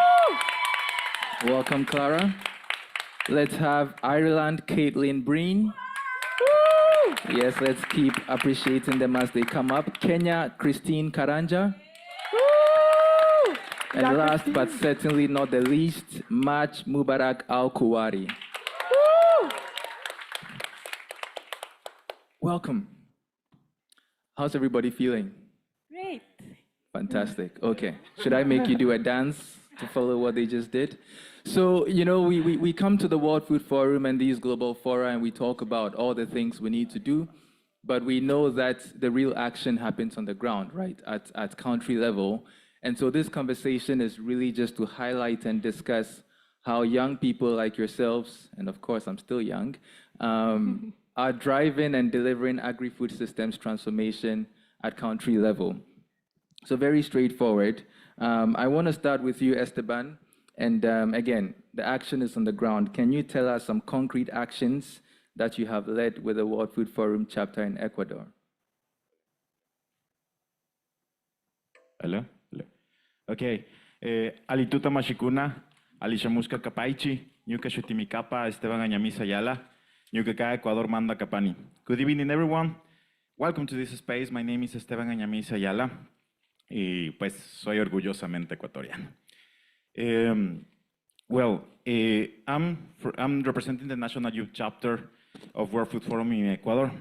[SPEAKER 11] Welcome, Clara. Let's have Ireland, Caitlin Breen. Yes, let's keep appreciating them as they come up. Kenya, Christine Karanja. And
[SPEAKER 4] Yeah,
[SPEAKER 11] last
[SPEAKER 4] Christine.
[SPEAKER 11] but certainly not the least, Maj Mubarak Al-Kuwari. Welcome. How's everybody feeling?
[SPEAKER 3] Great.
[SPEAKER 11] Fantastic. Okay. Should I make you do a dance to follow what they just did? So, you know, we come to the World Food Forum and these global fora and we talk about all the things we need to do, but we know that the real action happens on the ground, right, at country level. And so this conversation is really just to highlight and discuss how young people like yourselves, and of course I'm still young, are driving and delivering agri-food systems transformation at country level. So very straightforward. I want to start with you, Esteban. And again, the action is on the ground. Can you tell us some concrete actions that you have led with the World Food Forum chapter in Ecuador?
[SPEAKER 12] Hello? Hello. Okay. Alituta Mashikuna, Alishamuska Kapaichi, Nyuka Shutimikapa, Esteban Añamisa Ayala, Nyuka Ecuador Manda Kapani. Good evening, everyone. Welcome to this space. My name is Esteban Añamisa Ayala. Y pues soy orgullosamente ecuatoriano. I'm representing the National Youth Chapter of World Food Forum in Ecuador.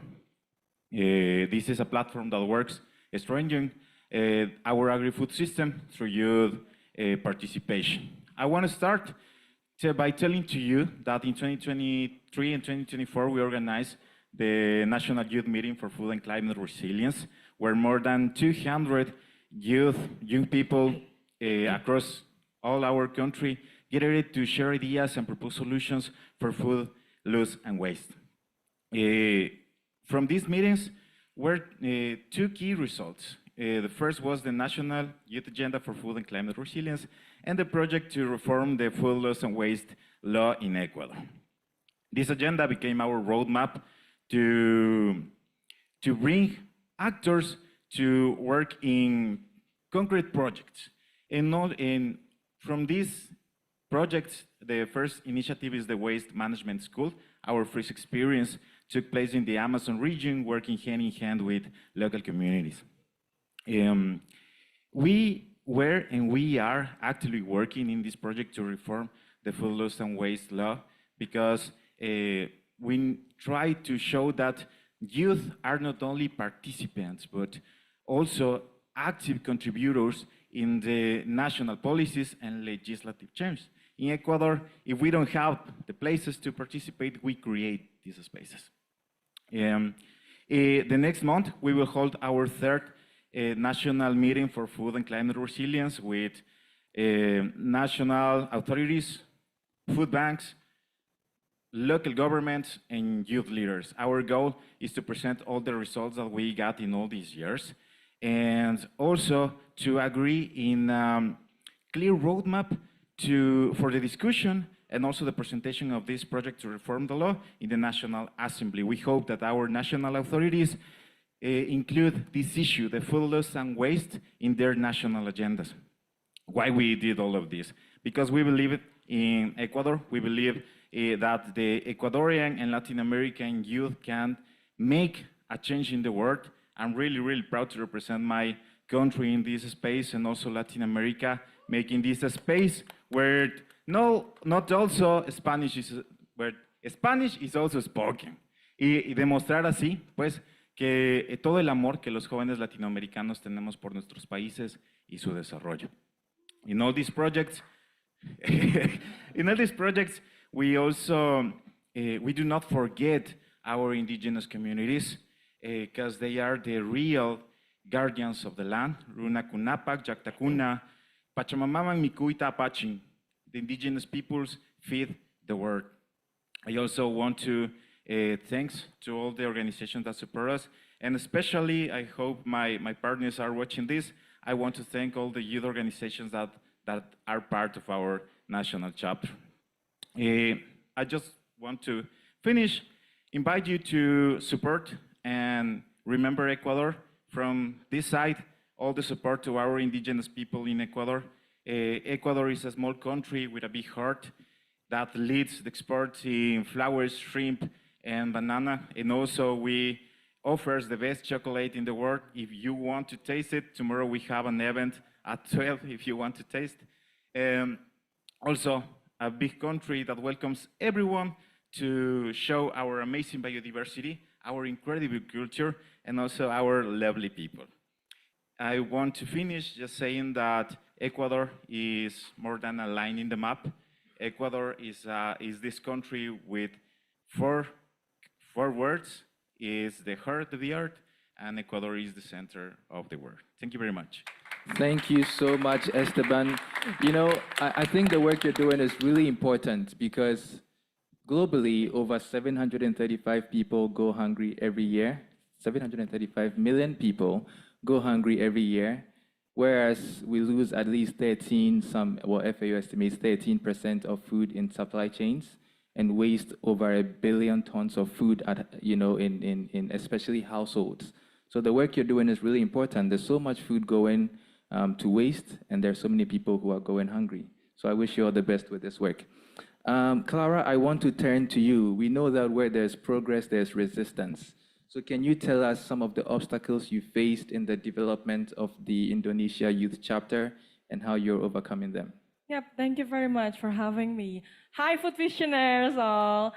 [SPEAKER 12] This is a platform that works strengthening our agri-food system through youth participation. I want to start by telling to you that in 2023 and 2024 we organized the National Youth Meeting for Food and Climate Resilience, where more than 200 young people across all our country gathered to share ideas and propose solutions for food loss and waste. From these meetings were two key results. The first was the National Youth Agenda for Food and Climate Resilience and the project to reform the food loss and waste law in Ecuador. This agenda became our roadmap to bring actors to work in concrete projects. And from these projects, the first initiative is the Waste Management School. Our first experience took place in the Amazon region, working hand in hand with local communities. We were and we are actively working in this project to reform the food loss and waste law because we try to show that youth are not only participants, but also active contributors in the national policies and legislative change. In Ecuador, if we don't have the places to participate, we create these spaces. The next month, we will hold our third national meeting for food and climate resilience with national authorities, food banks, local governments, and youth leaders. Our goal is to present all the results that we got in all these years, and also to agree in clear roadmap for the discussion and also the presentation of this project to reform the law in the National Assembly. We hope that our national authorities include this issue, the food loss and waste, in their national agendas. Why we did all of this? Because we believe in Ecuador, we believe that the Ecuadorian and Latin American youth can make a change in the world. I'm really, really proud to represent my country in this space and also Latin America, making this a space where not also Spanish is, where Spanish is also spoken. Y demostrar así, pues, que todo el amor que los jóvenes latinoamericanos tenemos por nuestros países y su desarrollo. In all these projects, we also, we do not forget our indigenous communities because they are the real guardians of the land. Runa Kunapak, Jaktakuna, Pachamamaman, Mikuita, Apachin. The indigenous peoples feed the world. I also want to thanks to all the organizations that support us, and especially, I hope my partners are watching this, I want to thank all the youth organizations that are part of our national chapter. I just want to finish, invite you to support and remember Ecuador. From this side, all the support to our indigenous people in Ecuador. Ecuador is a small country with a big heart that leads the exports in flowers, shrimp, and banana. And also we offers the best chocolate in the world. If you want to taste it, tomorrow we have an event at 12 if you want to taste. Also, a big country that welcomes everyone to show our amazing biodiversity, our incredible culture, and also our lovely people. I want to finish just saying that Ecuador is more than a line in the map. Ecuador is this country with four words, is the heart of the earth, and Ecuador is the center of the world. Thank you very much.
[SPEAKER 11] Thank you so much, Esteban. You know, I think the work you're doing is really important because globally, over 735 people go hungry every year. 735 million people go hungry every year, whereas we lose at least FAO estimates 13% of food in supply chains and waste over 1 billion tons of food in especially households. So the work you're doing is really important. There's so much food going to waste, and there's so many people who are going hungry. So I wish you all the best with this work. Clara, I want to turn to you. We know that where there's progress, there's resistance. So can you tell us some of the obstacles you faced in the development of the Indonesia Youth Chapter and how you're overcoming them?
[SPEAKER 13] Yep, thank you very much for having me. Hi, food visionaries all.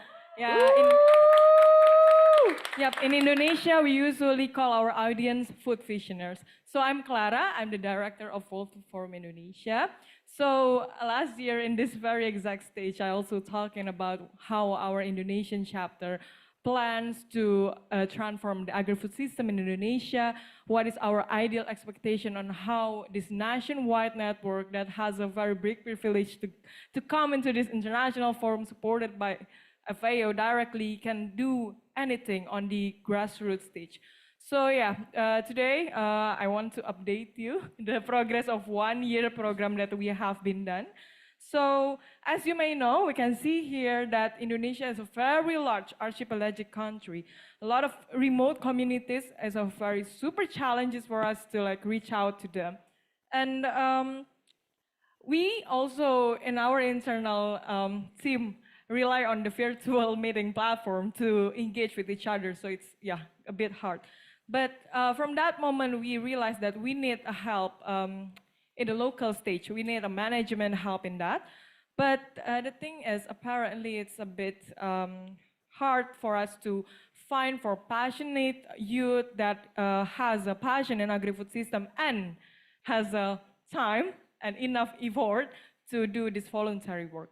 [SPEAKER 13] In Indonesia, we usually call our audience food visionaries. So I'm Clara, I'm the director of World Food Forum Indonesia. So last year in this very exact stage, I also talking about how our Indonesian chapter plans to transform the agri-food system in Indonesia, what is our ideal expectation on how this nationwide network that has a very big privilege to come into this international forum supported by FAO directly can do anything on the grassroots stage. So today I want to update you the progress of 1 year program that we have been done. So as you may know, we can see here that Indonesia is a very large archipelagic country. A lot of remote communities is a very super challenges for us to reach out to them. And we also in our internal team rely on the virtual meeting platform to engage with each other. So it's a bit hard. But from that moment, we realized that we need a help in the local stage. We need a management help in that. But the thing is, apparently, it's a bit hard for us to find for passionate youth that has a passion in agri-food system and has time and enough effort to do this voluntary work.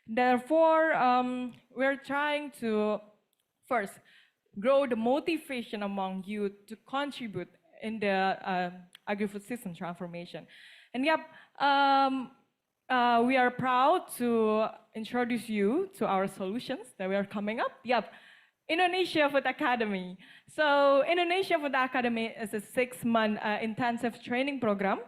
[SPEAKER 13] Therefore, we're trying to first grow the motivation among youth to contribute in the agri-food system transformation. And we are proud to introduce you to our solutions that we are coming up. Indonesia Food Academy. So Indonesia Food Academy is a 6-month intensive training program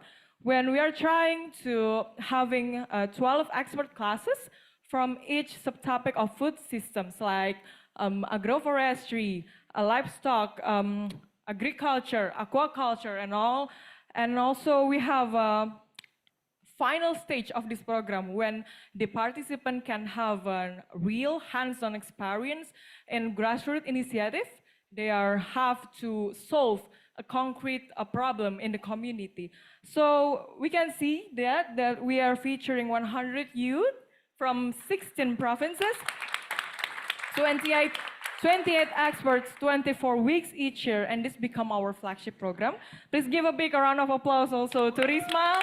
[SPEAKER 13] when we are trying to having 12 expert classes from each subtopic of food systems like agroforestry, livestock, agriculture, aquaculture, and all. And also we have a final stage of this program when the participant can have a real hands-on experience in grassroots initiative. They have to solve a concrete problem in the community. So we can see that we are featuring 100 youth from 16 provinces, 28 experts, 24 weeks each year, and this become our flagship program. Please give a big round of applause also to Risma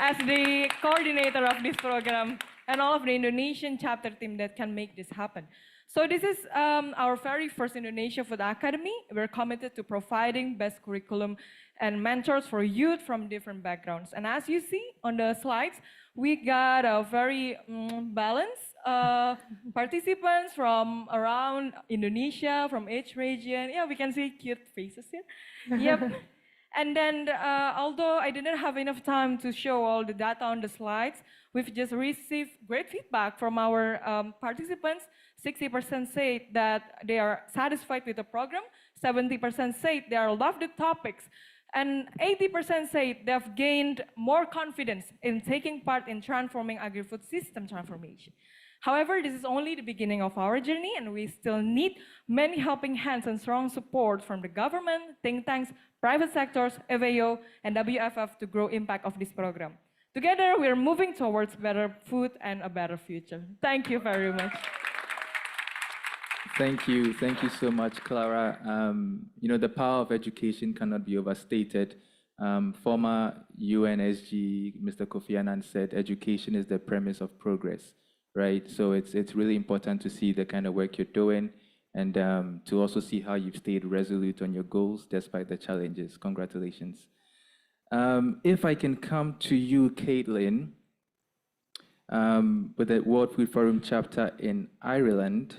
[SPEAKER 13] as the coordinator of this program and all of the Indonesian chapter team that can make this happen. So this is our very first Indonesia Food Academy. We're committed to providing best curriculum and mentors for youth from different backgrounds. And as you see on the slides, we got a very balanced participants from around Indonesia, from each region. We can see cute faces here. And then, although I didn't have enough time to show all the data on the slides, we've just received great feedback from our participants. 60% say that they are satisfied with the program. 70% say they love the topics. And 80% say they've gained more confidence in taking part in transforming agri-food system transformation. However, this is only the beginning of our journey, and we still need many helping hands and strong support from the government, think tanks, private sectors, FAO, and WFF to grow impact of this program. Together, we are moving towards better food and a better future. Thank you very much.
[SPEAKER 11] Thank you so much, Clara. The power of education cannot be overstated. Former UNSG, Mr. Kofi Annan said, education is the premise of progress, right? So it's really important to see the kind of work you're doing and to also see how you've stayed resolute on your goals despite the challenges. Congratulations. If I can come to you, Caitlin, with the World Food Forum chapter in Ireland,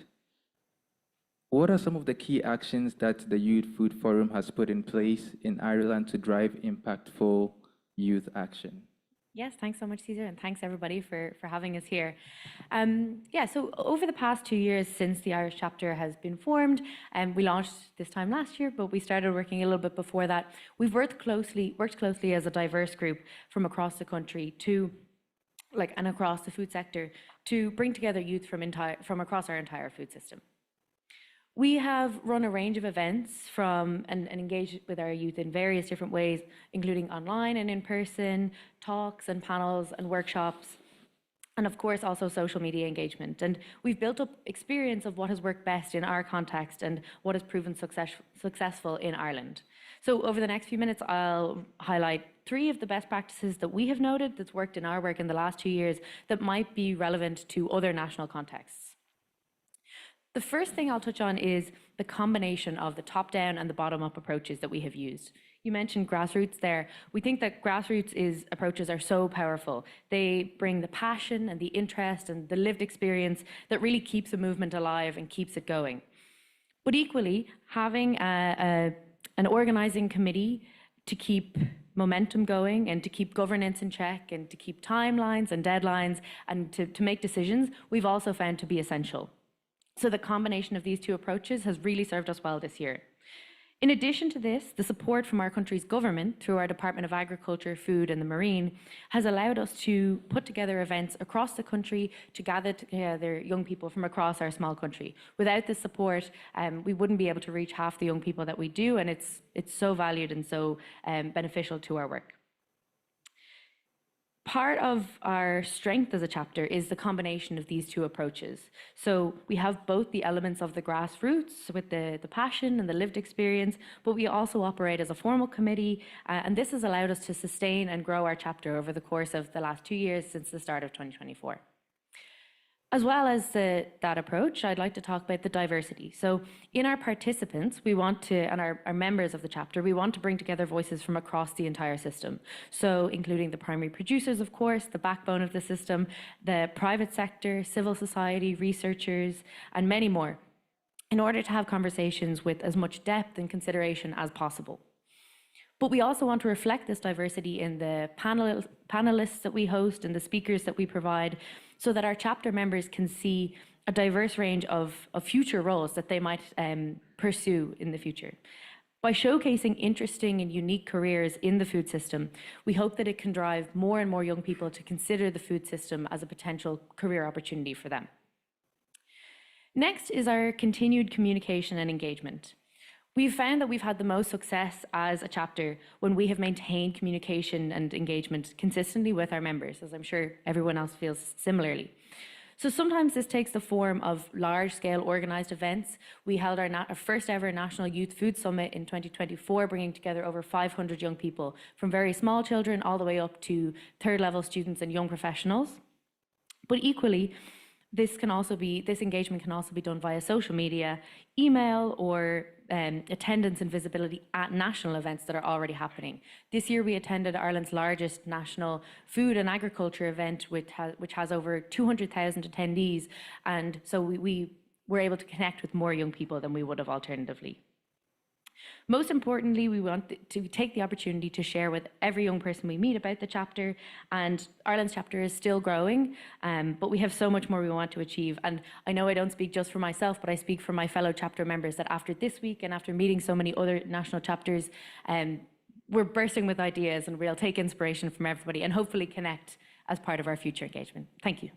[SPEAKER 11] what are some of the key actions that the Youth Food Forum has put in place in Ireland to drive impactful youth action?
[SPEAKER 14] Yes, thanks so much, Caesar, and thanks everybody for having us here. So over the past 2 years since the Irish chapter has been formed, and we launched this time last year, but we started working a little bit before that. We've worked closely as a diverse group from across the country and across the food sector to bring together youth from across our entire food system. We have run a range of events and engaged with our youth in various different ways, including online and in person, talks and panels and workshops, and of course also social media engagement. And we've built up experience of what has worked best in our context and what has proven successful in Ireland. So over the next few minutes, I'll highlight 3 of the best practices that we have noted that's worked in our work in the last 2 years that might be relevant to other national contexts. The first thing I'll touch on is the combination of the top-down and the bottom-up approaches that we have used. You mentioned grassroots there. We think that grassroots approaches are so powerful. They bring the passion and the interest and the lived experience that really keeps a movement alive and keeps it going. But equally, having an organizing committee to keep momentum going and to keep governance in check and to keep timelines and deadlines and to make decisions, we've also found to be essential. So the combination of these 2 approaches has really served us well this year. In addition to this, the support from our country's government through our Department of Agriculture, Food and the Marine has allowed us to put together events across the country to gather together young people from across our small country. Without this support, we wouldn't be able to reach half the young people that we do, and it's so valued and so beneficial to our work. Part of our strength as a chapter is the combination of these 2 approaches. So we have both the elements of the grassroots with the passion and the lived experience, but we also operate as a formal committee, and this has allowed us to sustain and grow our chapter over the course of the last 2 years since the start of 2024. As well as that approach, I'd like to talk about the diversity. So in our participants, we want to, and our members of the chapter, we want to bring together voices from across the entire system. So including the primary producers, of course, the backbone of the system, the private sector, civil society, researchers, and many more, in order to have conversations with as much depth and consideration as possible. But we also want to reflect this diversity in the panelists that we host and the speakers that we provide, so that our chapter members can see a diverse range of future roles that they might pursue in the future. By showcasing interesting and unique careers in the food system, we hope that it can drive more and more young people to consider the food system as a potential career opportunity for them. Next is our continued communication and engagement. We've found that we've had the most success as a chapter when we have maintained communication and engagement consistently with our members, as I'm sure everyone else feels similarly. So sometimes this takes the form of large-scale organized events. We held our first ever National Youth Food Summit in 2024, bringing together over 500 young people, from very small children all the way up to third-level students and young professionals. But equally, this engagement can also be done via social media, email, or attendance and visibility at national events that are already happening. This year we attended Ireland's largest national food and agriculture event, which has over 200,000 attendees, and so we were able to connect with more young people than we would have alternatively. Most importantly, we want to take the opportunity to share with every young person we meet about the chapter, and Ireland's chapter is still growing, but we have so much more we want to achieve. And I know I don't speak just for myself, but I speak for my fellow chapter members that after this week and after meeting so many other national chapters, we're bursting with ideas and we'll take inspiration from everybody and hopefully connect as part of our future engagement. Thank you.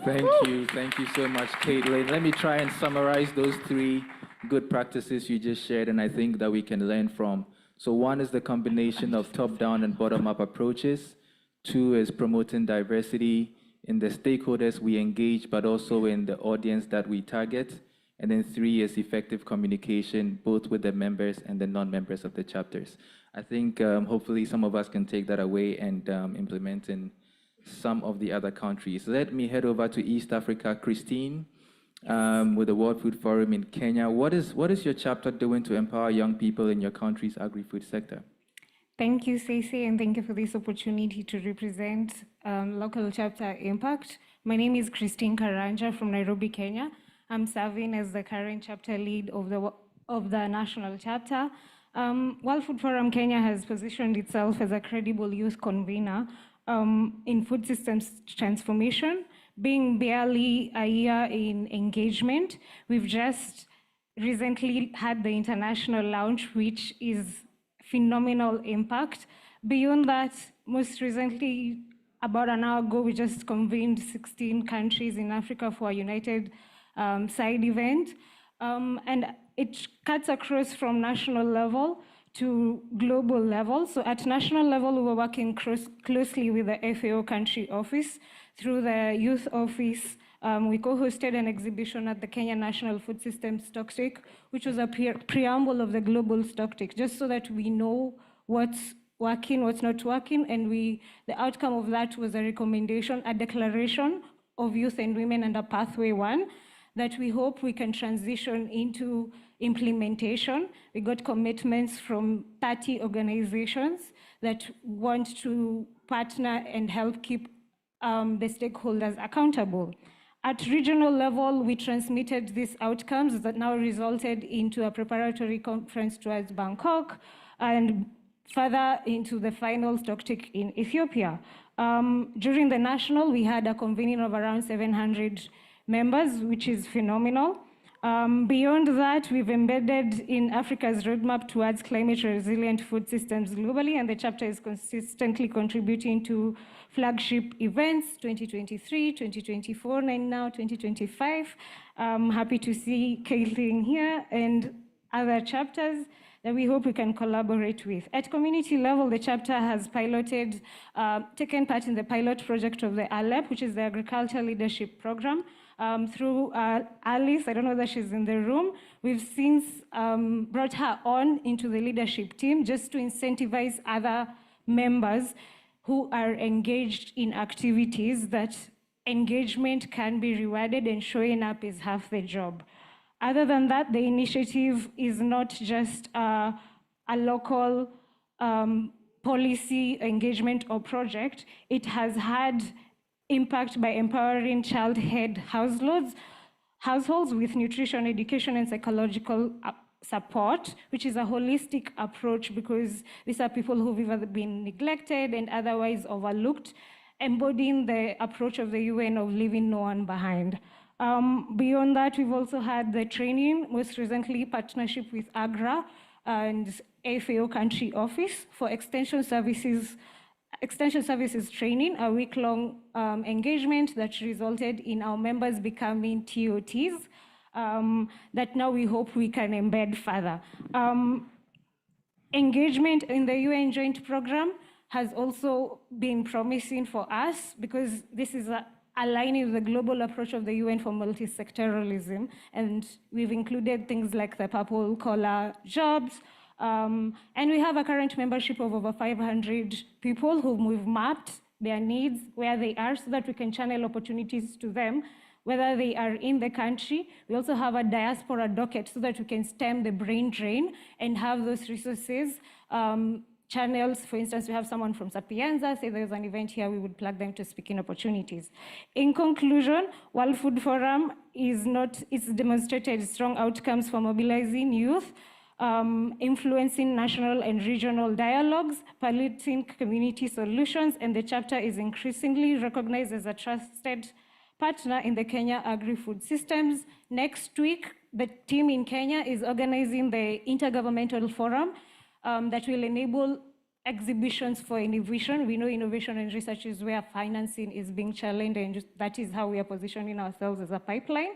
[SPEAKER 11] Thank you so much, Caitlin. Let me try and summarize those 3 good practices you just shared, and I think that we can learn from. So 1 is the combination of top-down and bottom-up approaches. 2 is promoting diversity in the stakeholders we engage, but also in the audience that we target. And then 3 is effective communication, both with the members and the non-members of the chapters. I think hopefully some of us can take that away and implement in some of the other countries. Let me head over to East Africa. Christine, with the World Food Forum in Kenya. What is your chapter doing to empower young people in your country's agri-food sector?
[SPEAKER 15] Thank you, Stacey, and thank you for this opportunity to represent local chapter impact. My name is Christine Karanja from Nairobi, Kenya. I'm serving as the current chapter lead of the national chapter. World Food Forum Kenya has positioned itself as a credible youth convener in food systems transformation. Being barely a year in engagement, we've just recently had the international launch, which is phenomenal impact. Beyond that, most recently, about an hour ago, we just convened 16 countries in Africa for a united side event. And it cuts across from national level to global level. So at national level, we were working closely with the FAO country office. Through the youth office, we co-hosted an exhibition at the Kenya National Food System Stocktake, which was a preamble of the global stocktake, just so that we know what's working, what's not working, and the outcome of that was a recommendation, a declaration of youth and women under Pathway 1 that we hope we can transition into implementation. We got commitments from 30 organizations that want to partner and help keep the stakeholders accountable. At regional level, we transmitted these outcomes that now resulted into a preparatory conference towards Bangkok and further into the final stocktake in Ethiopia. During the national, we had a convening of around 700 members, which is phenomenal. Beyond that, we've embedded in Africa's roadmap towards climate resilient food systems globally, and the chapter is consistently contributing to flagship events 2023, 2024, and now 2025. I'm happy to see Caitlin here and other chapters that we hope we can collaborate with. At community level, the chapter has piloted, taken part in the pilot project of the ALEP, which is the Agriculture Leadership Program. Through Alice, I don't know that she's in the room, we've since brought her on into the leadership team just to incentivize other members who are engaged in activities that engagement can be rewarded and showing up is half the job. Other than that, the initiative is not just a local policy engagement or project. It has had impact by empowering child-head households with nutrition, education, and psychological support, which is a holistic approach because these are people who've either been neglected and otherwise overlooked, embodying the approach of the UN of leaving no one behind. Beyond that, we've also had the training, most recently partnership with AGRA and FAO country office for extension services training, a week-long engagement that resulted in our members becoming TOTs that now we hope we can embed further. Engagement in the UN joint program has also been promising for us because this is aligning with the global approach of the UN for multi-sectoralism, and we've included things like the purple collar jobs, and we have a current membership of over 500 people whom we've mapped their needs, where they are, so that we can channel opportunities to them, whether they are in the country. We also have a diaspora docket so that we can stem the brain drain and have those resources channels. For instance, we have someone from Sapienza, say there's an event here, we would plug them to speaking opportunities. In conclusion, World Food Forum it's demonstrated strong outcomes for mobilizing youth, influencing national and regional dialogues, piloting community solutions, and the chapter is increasingly recognized as a trusted partner in the Kenya agri-food systems. Next week, the team in Kenya is organizing the Intergovernmental Forum that will enable exhibitions for innovation. We know innovation and research is where financing is being challenged, and that is how we are positioning ourselves as a pipeline.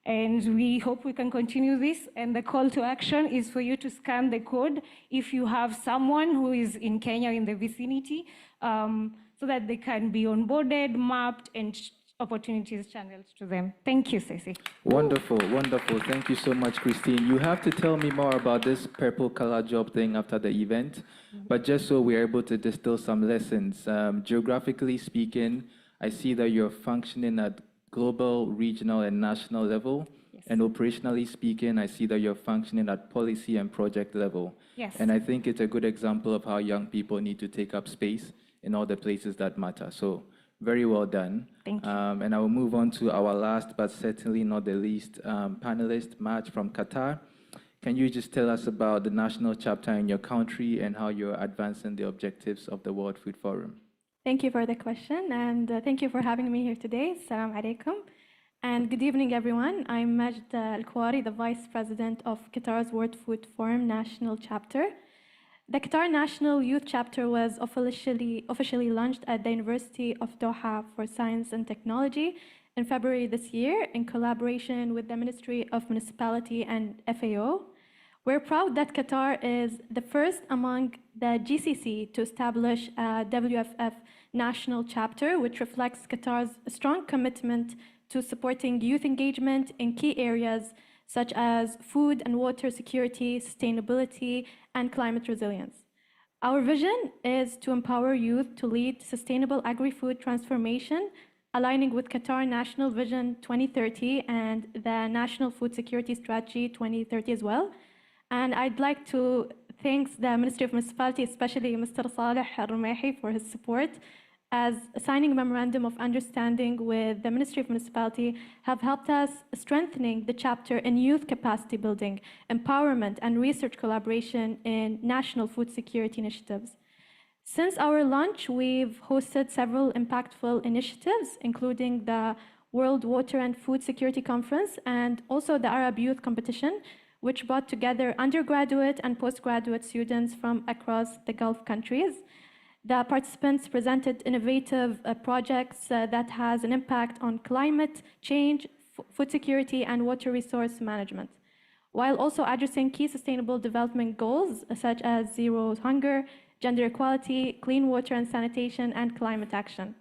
[SPEAKER 15] And we hope we can continue this. And the call to action is for you to scan the code if you have someone who is in Kenya in the vicinity, so that they can be onboarded, mapped, and opportunities channeled to them. Thank you, Ceci.
[SPEAKER 11] Wonderful, wonderful. Thank you so much, Christine. You have to tell me more about this purple color job thing after the event, but just so we're able to distill some lessons. Geographically speaking, I see that you're functioning at global, regional, and national level.
[SPEAKER 15] Yes.
[SPEAKER 11] And operationally speaking, I see that you're functioning at policy and project level.
[SPEAKER 15] Yes.
[SPEAKER 11] And I think it's a good example of how young people need to take up space in all the places that matter. So very well done.
[SPEAKER 15] Thank you.
[SPEAKER 11] And I will move on to our last, but certainly not the least, panelist, March from Qatar. Can you just tell us about the national chapter in your country and how you're advancing the objectives of the World Food Forum?
[SPEAKER 16] Thank you for the question, and thank you for having me here today. Assalamu alaikum. And good evening, everyone. I'm Majd Al-Khwari, the Vice President of Qatar's World Food Forum National Chapter. The Qatar National Youth Chapter was officially launched at the University of Doha for Science and Technology in February this year in collaboration with the Ministry of Municipality and FAO. We're proud that Qatar is the first among the GCC to establish a WFF national chapter, which reflects Qatar's strong commitment to supporting youth engagement in key areas such as food and water security, sustainability, and climate resilience. Our vision is to empower youth to lead sustainable agri-food transformation, aligning with Qatar National Vision 2030 and the National Food Security Strategy 2030 as well. And I'd like to thank the Ministry of Municipality, especially Mr. Saleh Al-Rumehi, for his support, as signing a memorandum of understanding with the Ministry of Municipality have helped us strengthening the chapter in youth capacity building, empowerment, and research collaboration in national food security initiatives. Since our launch, we've hosted several impactful initiatives, including the World Water and Food Security Conference and also the Arab Youth Competition, which brought together undergraduate and postgraduate students from across the Gulf countries. The participants presented innovative projects that has an impact on climate change, food security, and water resource management, while also addressing key sustainable development goals such as zero hunger, gender equality, clean water and sanitation, and climate action.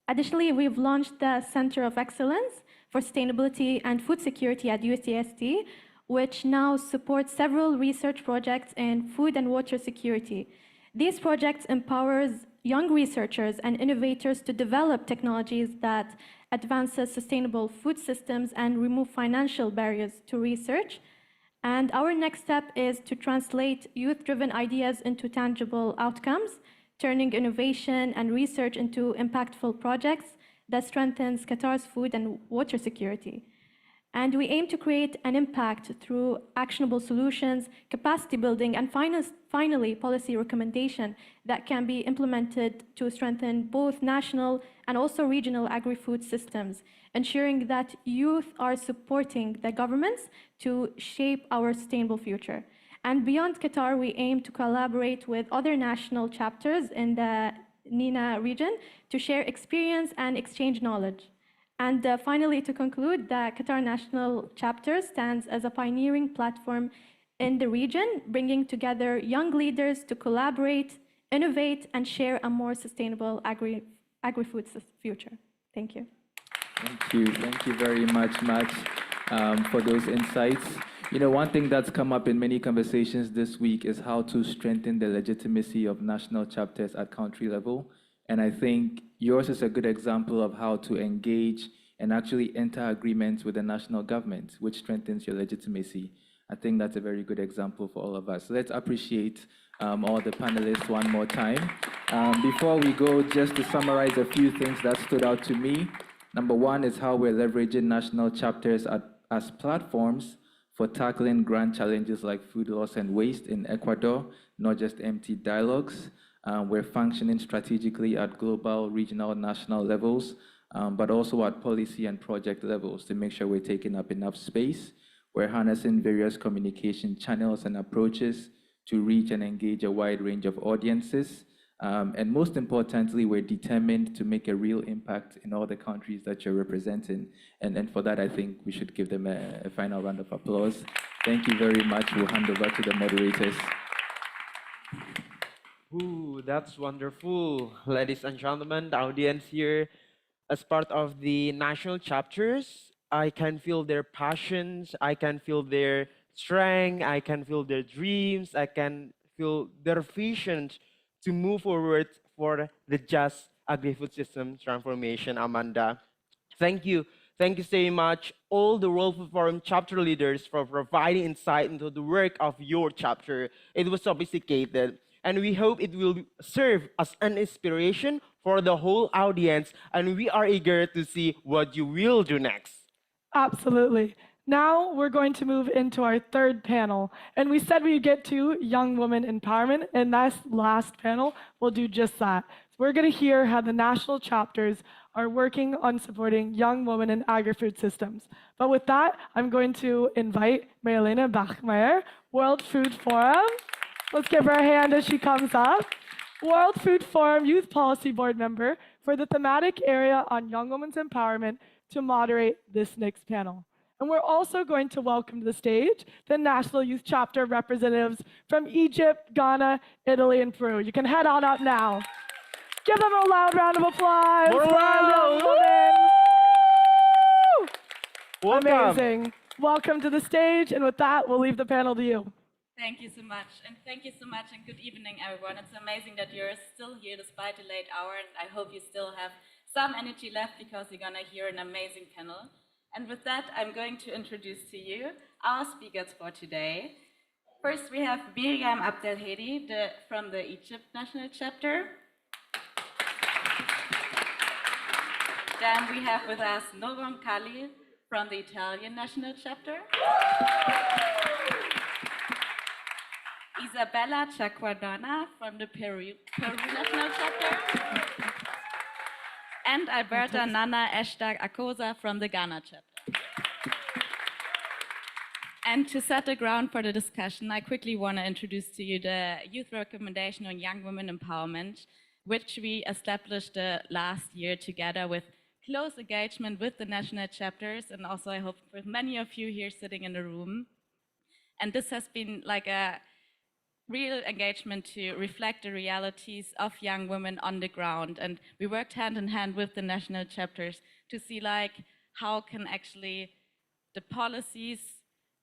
[SPEAKER 16] Additionally, we've launched the Center of Excellence for Sustainability and Food Security at USDST, which now supports several research projects in food and water security. These projects empowers young researchers and innovators to develop technologies that advances sustainable food systems and remove financial barriers to research. And our next step is to translate youth-driven ideas into tangible outcomes, turning innovation and research into impactful projects that strengthens Qatar's food and water security. And we aim to create an impact through actionable solutions, capacity building, and finally, policy recommendation that can be implemented to strengthen both national and also regional agri-food systems, ensuring that youth are supporting the governments to shape our sustainable future. And beyond Qatar, we aim to collaborate with other national chapters in the MENA region to share experience and exchange knowledge. And finally, to conclude, the Qatar National Chapter stands as a pioneering platform in the region, bringing together young leaders to collaborate, innovate, and share a more sustainable agri-food future. Thank you.
[SPEAKER 11] Thank you very much, Max, for those insights. You know, one thing that's come up in many conversations this week is how to strengthen the legitimacy of national chapters at country level. And I think yours is a good example of how to engage and actually enter agreements with the national government, which strengthens your legitimacy. I think that's a very good example for all of us. Let's appreciate all the panelists one more time. Before we go, just to summarize a few things that stood out to me. Number one is how we're leveraging national chapters as platforms for tackling grand challenges like food loss and waste in Ecuador, not just empty dialogues. We're functioning strategically at global, regional, national levels, but also at policy and project levels to make sure we're taking up enough space. We're harnessing various communication channels and approaches to reach and engage a wide range of audiences. And most importantly, we're determined to make a real impact in all the countries that you're representing. And for that, I think we should give them a final round of applause. Thank you very much. We'll hand over to the moderators.
[SPEAKER 5] Ooh, that's wonderful. Ladies and gentlemen, the audience here, as part of the national chapters, I can feel their passions, I can feel their strength, I can feel their dreams, I can feel their visions to move forward for the just agri-food system transformation, Amanda. Thank you. Thank you so much, all the World Food Forum chapter leaders, for providing insight into the work of your chapter. It was sophisticated, and we hope it will serve as an inspiration for the whole audience, and we are eager to see what you will do next.
[SPEAKER 4] Absolutely. Now we're going to move into our third panel. And we said we'd get to young women empowerment, and this last panel will do just that. So we're going to hear how the national chapters are working on supporting young women in agri-food systems. But with that, I'm going to invite Marlene Bachmeier, World Food Forum. Let's give her a hand as she comes up. World Food Forum Youth Policy Board member for the thematic area on young women's empowerment, to moderate this next panel. And we're also going to welcome to the stage the National Youth Chapter representatives from Egypt, Ghana, Italy, and Peru. You can head on up now. Give them a loud round of applause.
[SPEAKER 5] More
[SPEAKER 4] for our young women.
[SPEAKER 5] Welcome.
[SPEAKER 4] Amazing. Welcome to the stage, and with that, we'll leave the panel to you.
[SPEAKER 17] Thank you so much, and thank you so much, and good evening, everyone. It's amazing that you're still here despite the late hour, and I hope you still have some energy left because you're gonna hear an amazing panel. And with that, I'm going to introduce to you our speakers for today. First, we have Miriam Abdelhedi from the Egypt National Chapter. Then we have with us Novam Kali from the Italian National Chapter. Isabella Chaquadana from the Peru National Chapter. And Alberta Nana Eshtag Akosa from the Ghana chapter. And to set the ground for the discussion, I quickly want to introduce to you the Youth Recommendation on Young Women Empowerment, which we established last year together with close engagement with the national chapters, and also I hope with many of you here sitting in the room. And this has been like a real engagement to reflect the realities of young women on the ground. And we worked hand in hand with the national chapters to see like how can actually the policies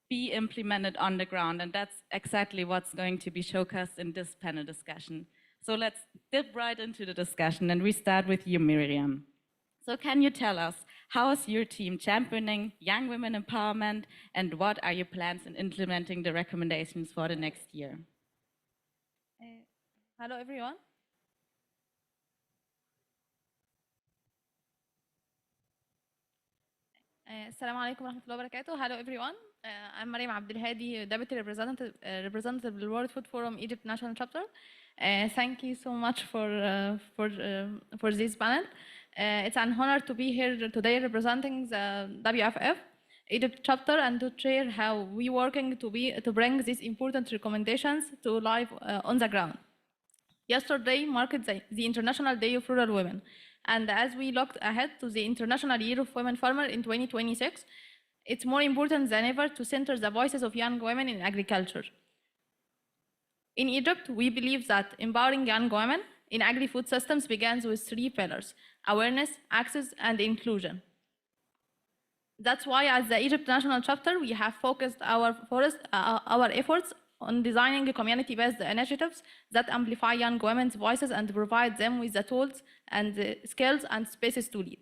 [SPEAKER 17] be implemented on the ground. And that's exactly what's going to be showcased in this panel discussion. So let's dip right into the discussion, and we start with you, Miriam. So can you tell us, how is your team championing young women empowerment, and what are your plans in implementing the recommendations for the next year?
[SPEAKER 18] Hello, everyone. Assalamu alaikum wa rahmatullahi wa barakatuh. Hello, everyone. I'm Mariam Abdelhadi, Deputy Representative of the World Food Forum Egypt National Chapter. Thank you so much for this panel. It's an honor to be here today representing the WFF Egypt chapter and to share how we working to bring these important recommendations to life on the ground. Yesterday marked the International Day of Rural Women, and as we looked ahead to the International Year of Women Farmer in 2026, it's more important than ever to center the voices of young women in agriculture. In Egypt, we believe that empowering young women in agri-food systems begins with 3 pillars: awareness, access, and inclusion. That's why as the Egypt National Chapter, we have focused our efforts on designing community-based initiatives that amplify young women's voices and provide them with the tools and the skills and spaces to lead.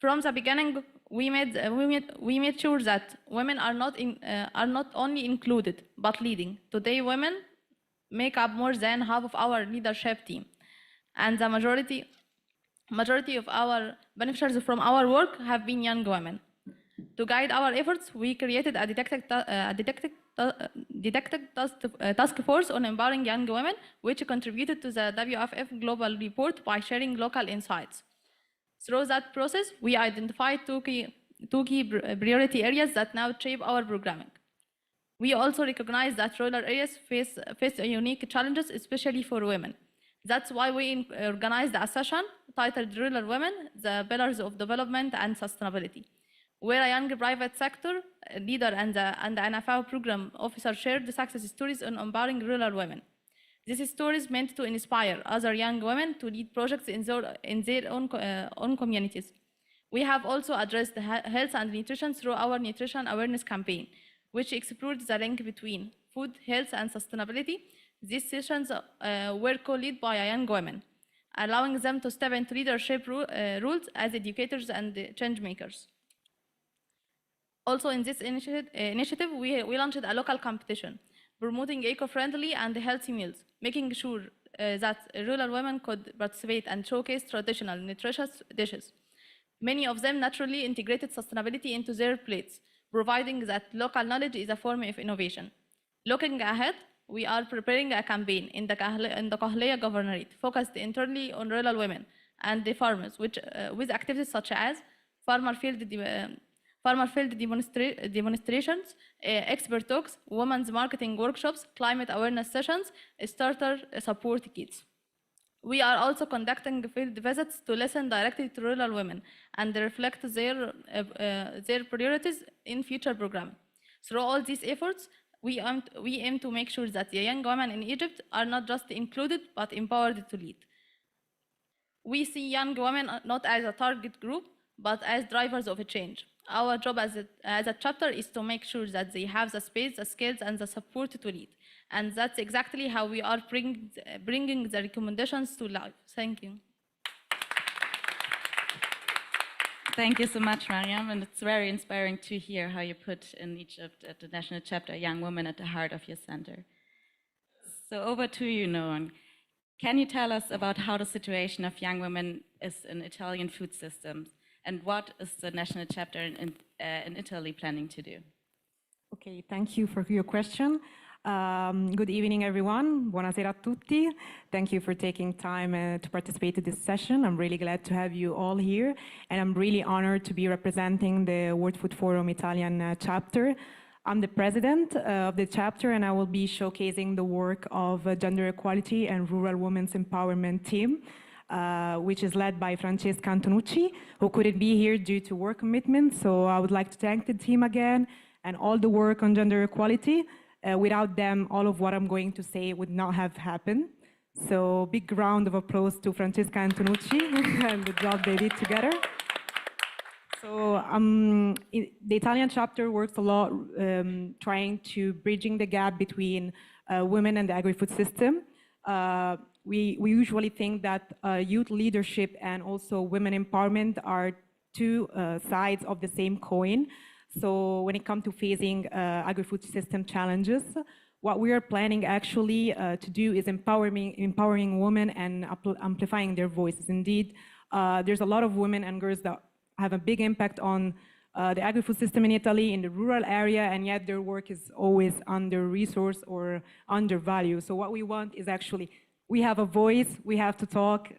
[SPEAKER 18] From the beginning, we made sure that women are not only included, but leading. Today, women make up more than half of our leadership team, and the majority of our beneficiaries from our work have been young women. To guide our efforts, we created a dedicated task force on empowering young women, which contributed to the WFF Global Report by sharing local insights. Through that process, we identified two key priority areas that now shape our programming. We also recognize that rural areas face unique challenges, especially for women. That's why we organized a session titled Rural Women, the Pillars of Development and Sustainability, where a young private sector leader and the NFAO program officer shared the success stories on empowering rural women. These stories meant to inspire other young women to lead projects in their own communities. We have also addressed health and nutrition through our nutrition awareness campaign, which explored the link between food, health, and sustainability. These sessions were co-led by young women, allowing them to step into leadership roles as educators and change makers. Also in this initiative, we launched a local competition, promoting eco-friendly and healthy meals, making sure that rural women could participate and showcase traditional nutritious dishes. Many of them naturally integrated sustainability into their plates, providing that local knowledge is a form of innovation. Looking ahead, we are preparing a campaign in the Kahliya Governorate focused entirely on rural women and the farmers, with activities such as farmer field demonstrations, expert talks, women's marketing workshops, climate awareness sessions, starter support kits. We are also conducting field visits to listen directly to rural women and reflect their priorities in future programming. Through all these efforts, we aim to make sure that the young women in Egypt are not just included, but empowered to lead. We see young women not as a target group, but as drivers of a change. Our job as a chapter is to make sure that they have the space, the skills, and the support to lead. And that's exactly how we are bringing the recommendations to life. Thank you.
[SPEAKER 17] Thank you so much, Mariam, and it's very inspiring to hear how you put in Egypt at the national chapter a young woman at the heart of your center. So over to you, Noon. Can you tell us about how the situation of young women is in Italian food systems, and what is the national chapter in Italy planning to do?
[SPEAKER 19] Okay, thank you for your question. Good evening, everyone. Buonasera a tutti. Thank you for taking time to participate in this session. I'm really glad to have you all here, and I'm really honored to be representing the World Food Forum Italian chapter. I'm the president of the chapter, and I will be showcasing the work of Gender Equality and Rural Women's Empowerment team, which is led by Francesca Antonucci, who couldn't be here due to work commitments. So I would like to thank the team again and all the work on gender equality. Without them, all of what I'm going to say would not have happened. So big round of applause to Francesca Antonucci and the job they did together. So the Italian chapter works a lot trying to bridging the gap between women and the agri-food system. We usually think that youth leadership and also women empowerment are two sides of the same coin. So when it comes to facing agri-food system challenges, what we are planning actually to do is empowering women and amplifying their voices. Indeed, there's a lot of women and girls that have a big impact on the agri-food system in Italy, in the rural area, and yet their work is always under-resourced or undervalued. So what we want is actually, we have a voice, we have to talk,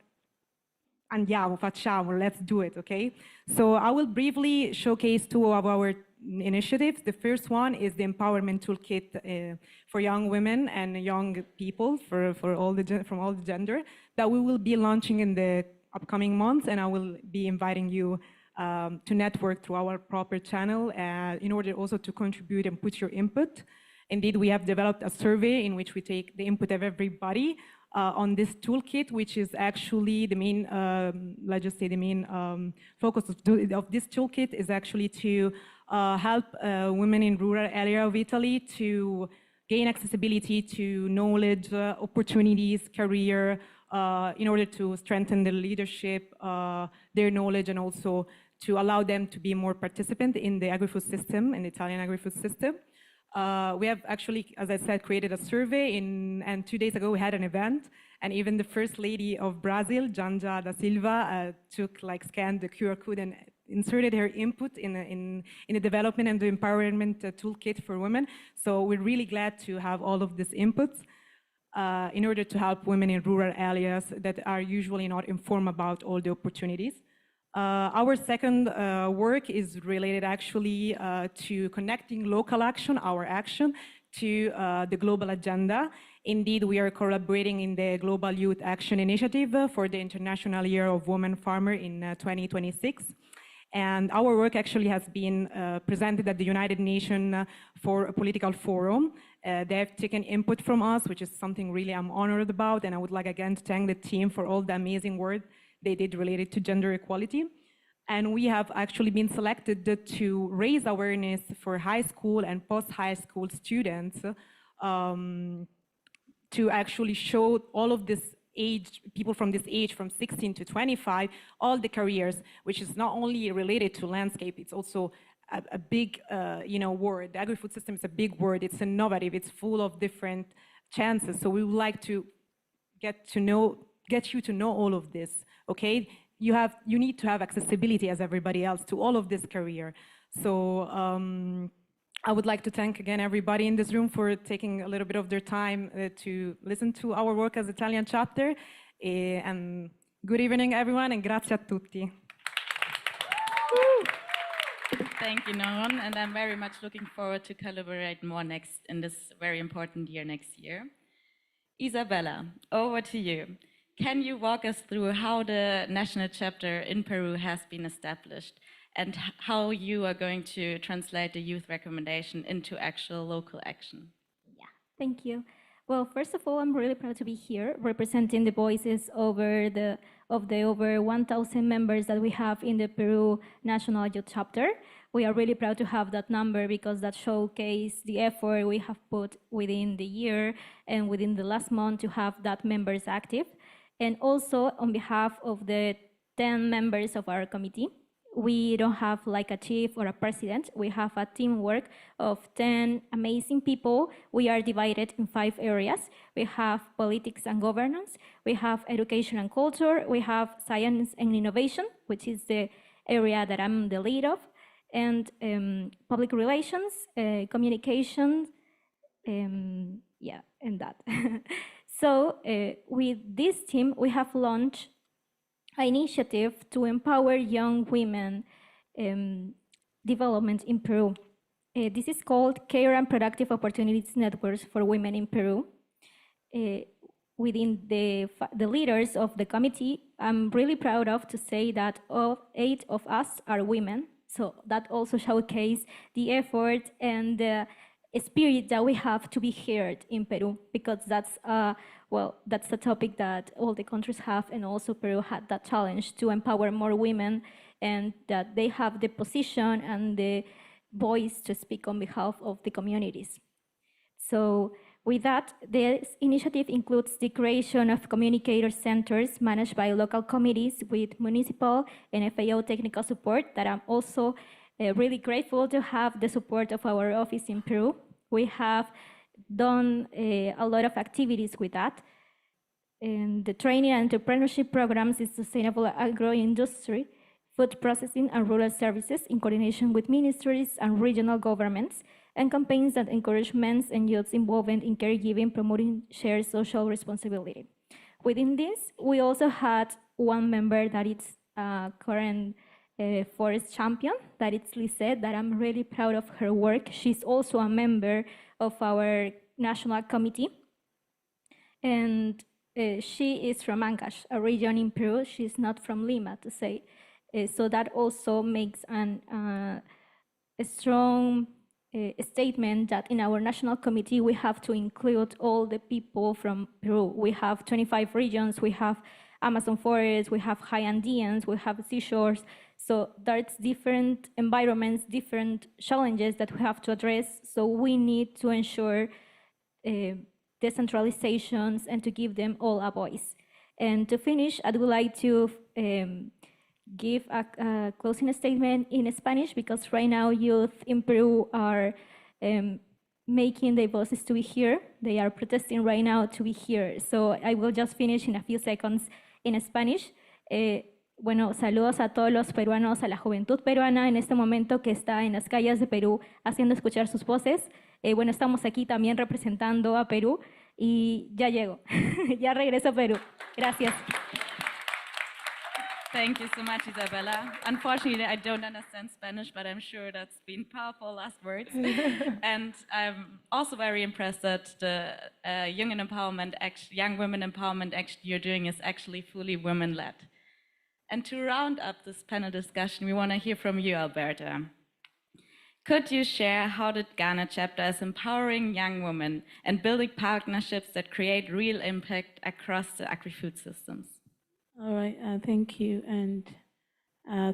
[SPEAKER 19] andiamo, facciamo, let's do it, okay? So I will briefly showcase two of our initiatives. The first one is the empowerment toolkit for young women and young people from all the gender that we will be launching in the upcoming months, and I will be inviting you to network through our proper channel in order also to contribute and put your input. Indeed, we have developed a survey in which we take the input of everybody on this toolkit, which is actually the main, let's just say the main focus of this toolkit is actually to help women in rural area of Italy to gain accessibility to knowledge, opportunities, career, in order to strengthen their leadership, their knowledge, and also to allow them to be more participant in the agri-food system, in the Italian agri-food system. We have actually, as I said, created a survey, and 2 days ago we had an event, and even the First Lady of Brazil, Janja da Silva, scanned the QR code and inserted her input in the development and the empowerment toolkit for women. So we're really glad to have all of these inputs in order to help women in rural areas that are usually not informed about all the opportunities. Our second work is related actually to connecting local action, our action, to the global agenda. Indeed, we are collaborating in the Global Youth Action Initiative for the International Year of Women Farmer in 2026. And our work actually has been presented at the United Nations for a political forum. They have taken input from us, which is something really I'm honored about. And I would like again to thank the team for all the amazing work they did related to gender equality. And we have actually been selected to raise awareness for high school and post-high school students to actually show all of this age, people from this age, from 16 to 25, all the careers, which is not only related to landscape, it's also a big word. The agri-food system is a big word. It's innovative. It's full of different chances. So we would like to get you to know all of this. Okay, you need to have accessibility as everybody else to all of this career. So I would like to thank again everybody in this room for taking a little bit of their time to listen to our work as Italian chapter. And good evening, everyone, and grazie a tutti.
[SPEAKER 17] Thank you, Noron, and I'm very much looking forward to collaborate more in this very important year next year. Isabella, over to you. Can you walk us through how the national chapter in Peru has been established and how you are going to translate the youth recommendation into actual local action?
[SPEAKER 20] Thank you. Well, first of all, I'm really proud to be here representing the voices of the over 1,000 members that we have in the Peru National Youth Chapter. We are really proud to have that number because that showcases the effort we have put within the year and within the last month to have that members active. And also on behalf of the 10 members of our committee, we don't have like a chief or a president. We have a teamwork of 10 amazing people. We are divided in 5 areas. We have politics and governance. We have education and culture. We have science and innovation, which is the area that I'm the lead of, and public relations, communications, and that. So with this team, we have launched an initiative to empower young women development in Peru. This is called Care and Productive Opportunities Networks for Women in Peru. Within the leaders of the committee, I'm really proud of to say that 8 of us are women. So that also showcases the effort and the spirit that we have to be heard in Peru, because that's a topic that all the countries have, and also Peru had that challenge to empower more women and that they have the position and the voice to speak on behalf of the communities. So with that, this initiative includes the creation of communicator centers managed by local committees with municipal and FAO technical support that I'm also really grateful to have the support of our office in Peru. We have done a lot of activities with that. And the training and entrepreneurship programs in sustainable agro-industry, food processing and rural services in coordination with ministries and regional governments, and campaigns that encourage men's and youth's involvement in caregiving, promoting shared social responsibility. Within this, we also had one member that is current forest champion, that is Lisette, that I'm really proud of her work. She's also a member of our national committee. And she is from Ancash, a region in Peru. She's not from Lima, to say. So that also makes a strong statement that in our national committee, we have to include all the people from Peru. We have 25 regions, we have Amazon forests, we have high Andeans, we have seashores. So there's different environments, different challenges that we have to address. So we need to ensure decentralizations and to give them all a voice. And to finish, I would like to give a closing statement in Spanish, because right now youth in Peru are making their voices to be heard. They are protesting right now to be here. So I will just finish in a few seconds in Spanish. Bueno, saludos a todos los peruanos, a la juventud peruana en este momento que está en las calles de Perú haciendo escuchar sus voces. Bueno, estamos aquí también representando a Perú y ya llego, ya regreso a Perú. Gracias.
[SPEAKER 17] Thank you so much, Isabella. Unfortunately, I don't understand Spanish, but I'm sure that's been powerful last words. And I'm also very impressed that the young women empowerment action you're doing is actually fully women-led. And to round up this panel discussion, we want to hear from you, Alberta. Could you share how the Ghana chapter is empowering young women and building partnerships that create real impact across the agri-food systems?
[SPEAKER 21] All right, thank you. And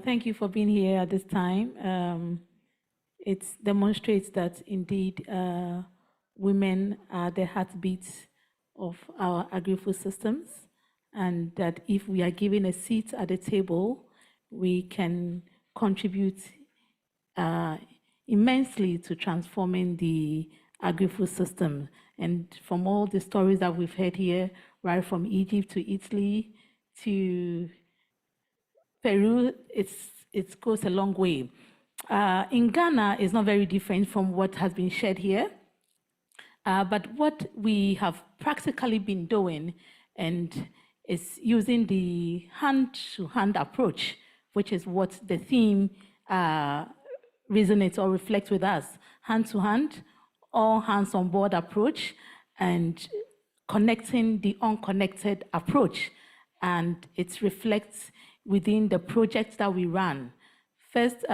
[SPEAKER 21] thank you for being here at this time. It demonstrates that indeed women are the heartbeats of our agri-food systems, and that if we are given a seat at the table, we can contribute immensely to transforming the agri-food system. And from all the stories that we've heard here, right from Egypt to Italy to Peru, it goes a long way. In Ghana, it's not very different from what has been shared here. But what we have practically been doing and is using the hand-to-hand approach, which is what the theme resonates or reflects with us. Hand-to-hand, all hands on board approach, and connecting the unconnected approach. And it reflects within the projects that we run. First,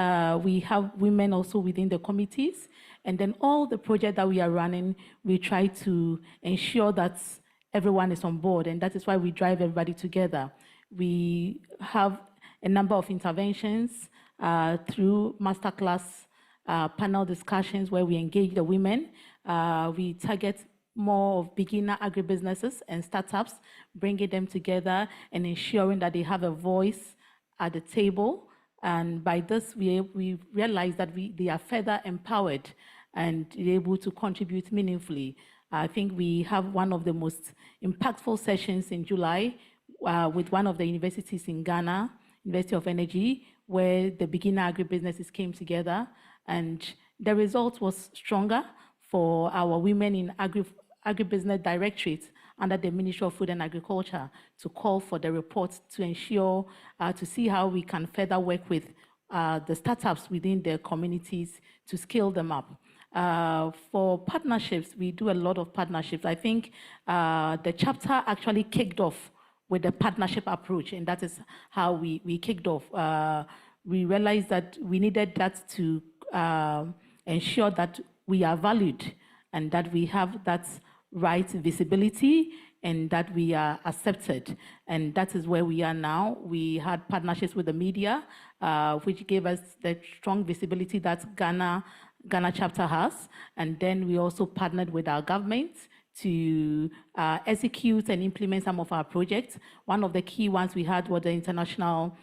[SPEAKER 21] we have women also within the committees, and then all the projects that we are running, we try to ensure that everyone is on board, and that is why we drive everybody together. We have a number of interventions through masterclass panel discussions where we engage the women. We target more of beginner agribusinesses and startups, bringing them together and ensuring that they have a voice at the table. And by this, we realize that they are further empowered and able to contribute meaningfully. I think we have one of the most impactful sessions in July with one of the universities in Ghana, University of Energy, where the beginner agribusinesses came together, and the result was stronger for our women in agribusiness directorate under the Ministry of Food and Agriculture to call for the report to ensure, to see how we can further work with the startups within their communities to scale them up. For partnerships, we do a lot of partnerships. I think the chapter actually kicked off with the partnership approach, and that is how we kicked off. We realized that we needed that to ensure that we are valued and that we have that right visibility and that we are accepted. And that is where we are now. We had partnerships with the media, which gave us the strong visibility that Ghana chapter has. And then we also partnered with our government to execute and implement some of our projects. One of the key ones we had was the International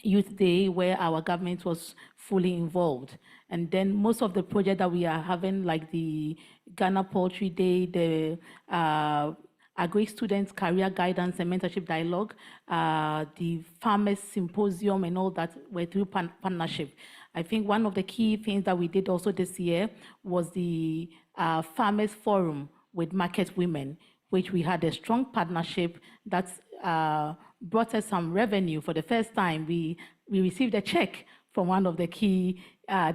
[SPEAKER 21] Youth Day, where our government was fully involved. And then most of the projects that we are having, like the Ghana Poultry Day, the Agri-Students Career Guidance and Mentorship Dialogue, the Farmers Symposium and all that were through partnership. I think one of the key things that we did also this year was the Farmers Forum with Market Women, which we had a strong partnership that brought us some revenue. For the first time, we received a check from one of the key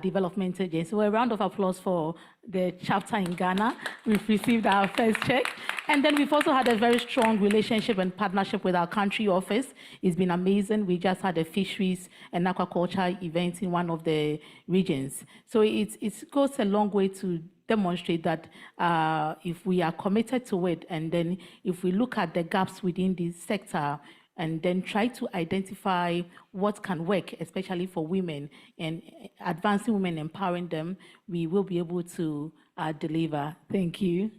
[SPEAKER 21] development agents. So a round of applause for the chapter in Ghana. We've received our first check. And then we've also had a very strong relationship and partnership with our country office. It's been amazing. We just had a fisheries and aquaculture event in one of the regions. So it goes a long way to demonstrate that if we are committed to it, and then if we look at the gaps within this sector, and then try to identify what can work, especially for women, and advancing women, empowering them, we will be able to deliver. Thank you.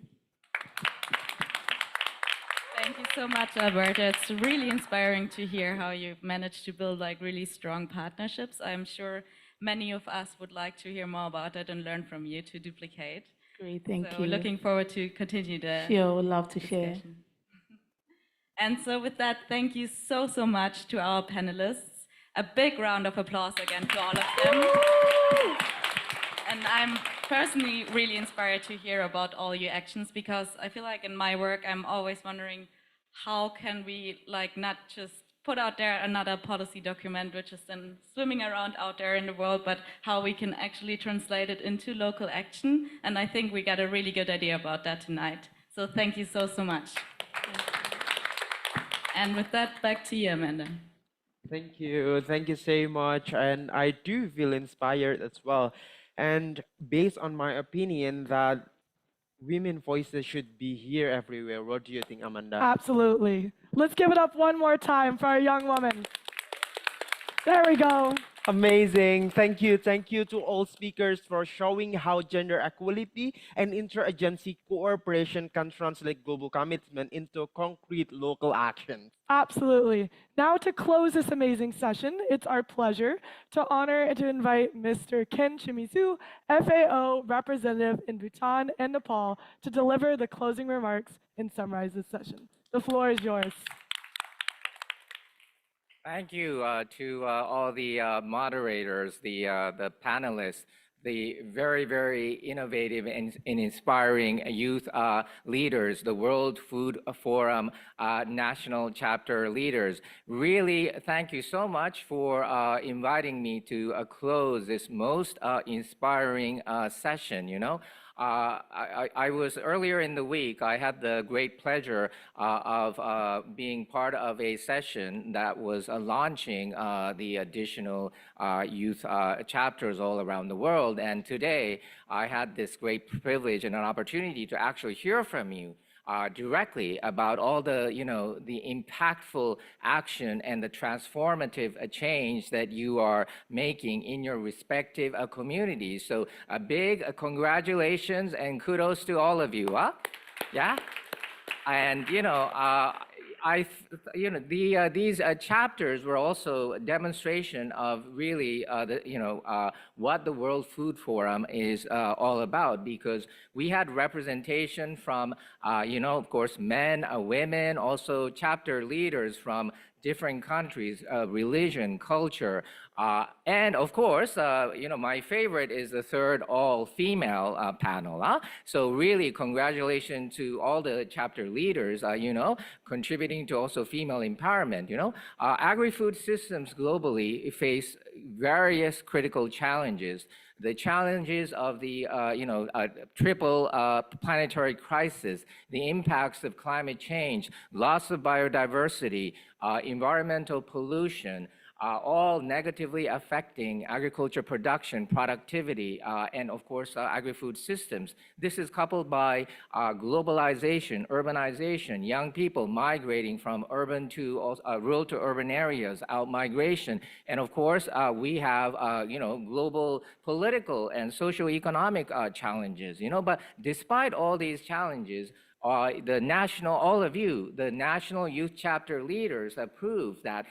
[SPEAKER 17] Thank you so much, Alberta. It's really inspiring to hear how you've managed to build like really strong partnerships. I'm sure many of us would like to hear more about it and learn from you to duplicate.
[SPEAKER 21] Great, thank
[SPEAKER 17] so
[SPEAKER 21] you.
[SPEAKER 17] Looking forward to continue the
[SPEAKER 21] Sure, would love to
[SPEAKER 17] discussion.
[SPEAKER 21] share.
[SPEAKER 17] And so with that, thank you so, so much to our panelists. A big round of applause again to all of them. And I'm personally really inspired to hear about all your actions, because I feel like in my work, I'm always wondering, how can we like not just put out there another policy document, which is then swimming around out there in the world, but how we can actually translate it into local action. And I think we got a really good idea about that tonight. So thank you so much. And with that, back to you, Amanda.
[SPEAKER 5] Thank you so much. And I do feel inspired as well. And based on my opinion that women voices should be here everywhere. What do you think, Amanda?
[SPEAKER 4] Absolutely. Let's give it up one more time for our young woman. There we go.
[SPEAKER 5] Amazing. Thank you. Thank you to all speakers for showing how gender equality and interagency cooperation can translate global commitment into concrete local action.
[SPEAKER 4] Absolutely. Now to close this amazing session, it's our pleasure to honor and to invite Mr. Ken Chimizu, FAO representative in Bhutan and Nepal, to deliver the closing remarks and summarize this session. The floor is yours.
[SPEAKER 1] Thank you to all the moderators, the panelists, the very, very innovative and inspiring youth leaders, the World Food Forum national chapter leaders. Really, thank you so much for inviting me to close this most inspiring session, you know. I was earlier in the week, I had the great pleasure of being part of a session that was launching the additional youth chapters all around the world. And today I had this great privilege and an opportunity to actually hear from you directly about all the, you know, the impactful action and the transformative change that you are making in your respective communities. So a big congratulations and kudos to all of you, huh? Yeah? And, you know, these chapters were also a demonstration of really, what the World Food Forum is all about, because we had representation from, of course, men, women, also chapter leaders from different countries, religion, culture, and of course, my favorite is the third all-female panel. So really, congratulations to all the chapter leaders, contributing to also female empowerment. Agri-food systems globally face various critical challenges. The challenges of the triple planetary crisis, the impacts of climate change, loss of biodiversity, environmental pollution, all negatively affecting agriculture production, productivity, and of course, agri-food systems. This is coupled by globalization, urbanization, young people migrating from urban to rural to urban areas, out-migration, and of course, we have global political and socio-economic challenges. But despite all these challenges, the national youth chapter leaders have proved that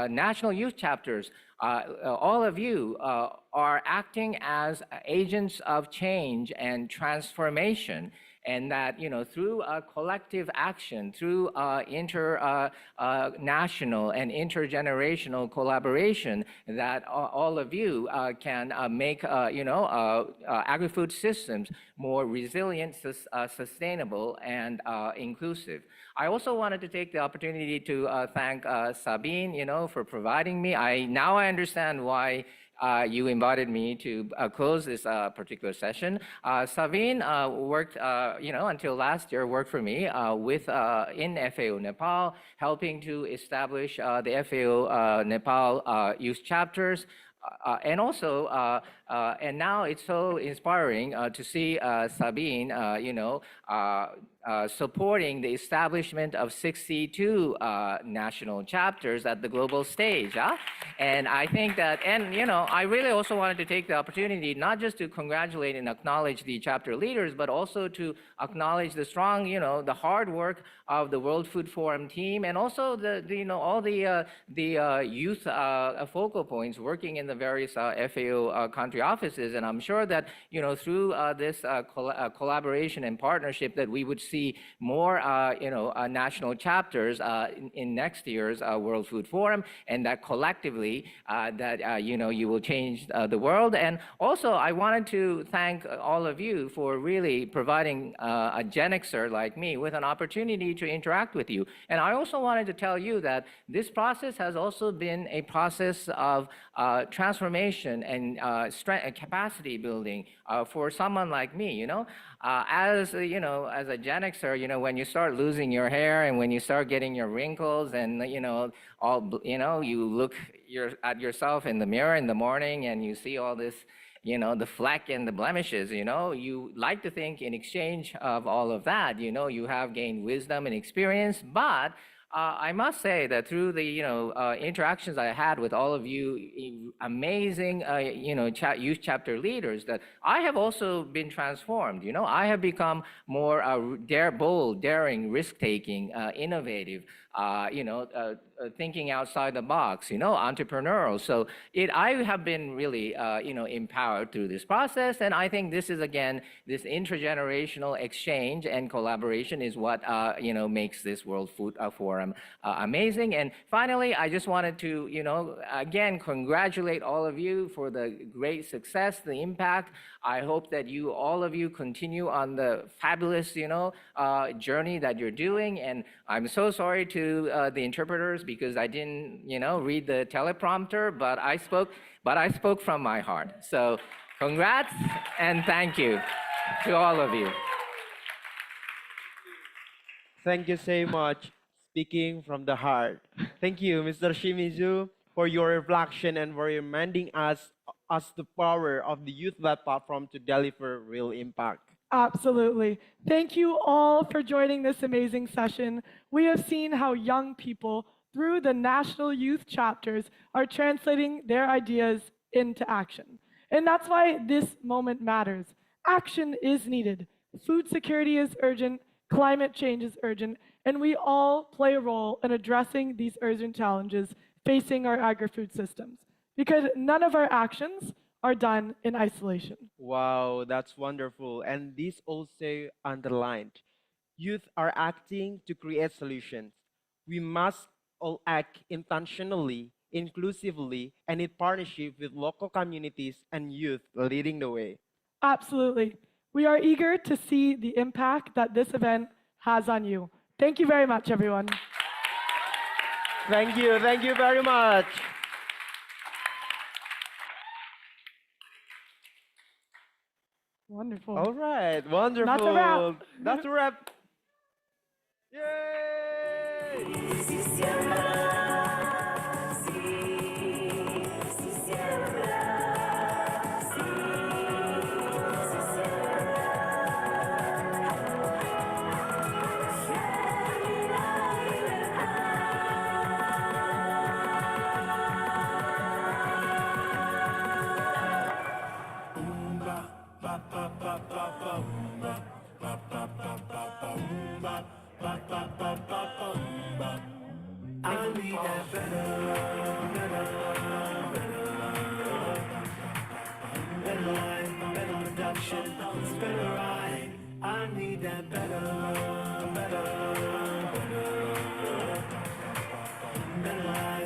[SPEAKER 1] national youth chapters, all of you are acting as agents of change and transformation, and that through collective action, through international and intergenerational collaboration, that all of you can make agri-food systems more resilient, sustainable, and inclusive. I also wanted to take the opportunity to thank Sabine, for providing me. Now I understand why you invited me to close this particular session. Sabine worked, until last year, worked for me in FAO Nepal, helping to establish the FAO Nepal youth chapters. And also, and now it's so inspiring to see Sabine, supporting the establishment of 62 national chapters at the global stage. And I think that, I really also wanted to take the opportunity not just to congratulate and acknowledge the chapter leaders, but also to acknowledge the strong, the hard work of the World Food Forum team, and also the youth focal points working in the various FAO countries country offices. And I'm sure that, through this collaboration and partnership that we would see more, national chapters in next year's World Food Forum, and that collectively you will change the world. And also, I wanted to thank all of you for really providing a Gen Xer like me with an opportunity to interact with you. And I also wanted to tell you that this process has also been a process of transformation and capacity building for someone like me. As a Gen Xer, when you start losing your hair and when you start getting your wrinkles and you look at yourself in the mirror in the morning and you see all this, the fleck and the blemishes, you like to think in exchange of all of that, you have gained wisdom and experience. But I must say that through the interactions I had with all of you amazing youth chapter leaders, that I have also been transformed. I have become more bold, daring, risk-taking, innovative, thinking outside the box, entrepreneurial. So I have been really empowered through this process, and I think this is, again, this intergenerational exchange and collaboration is what makes this World Food Forum amazing. And finally, I just wanted to again congratulate all of you for the great success, the impact. I hope that all of you continue on the fabulous journey that you're doing. And I'm so sorry to the interpreters because I didn't read the teleprompter, but I spoke from my heart. So congrats and thank you to all of you.
[SPEAKER 5] Thank you so much. Speaking from the heart. Thank you, Mr. Shimizu, for your reflection and for reminding us the power of the youth-led platform to deliver real impact.
[SPEAKER 4] Absolutely. Thank you all for joining this amazing session. We have seen how young people, through the national youth chapters, are translating their ideas into action. And that's why this moment matters. Action is needed. Food security is urgent, climate change is urgent, and we all play a role in addressing these urgent challenges facing our agri-food systems, because none of our actions are done in isolation.
[SPEAKER 5] Wow, that's wonderful. And this also underlined, youth are acting to create solutions. We must all act intentionally, inclusively, and in partnership with local communities and youth leading the way.
[SPEAKER 4] Absolutely. We are eager to see the impact that this event has on you. Thank you very much, everyone.
[SPEAKER 5] Thank you very much.
[SPEAKER 4] Wonderful.
[SPEAKER 5] All right, wonderful.
[SPEAKER 4] That's a wrap.
[SPEAKER 5] That's a wrap.
[SPEAKER 2] I'll be that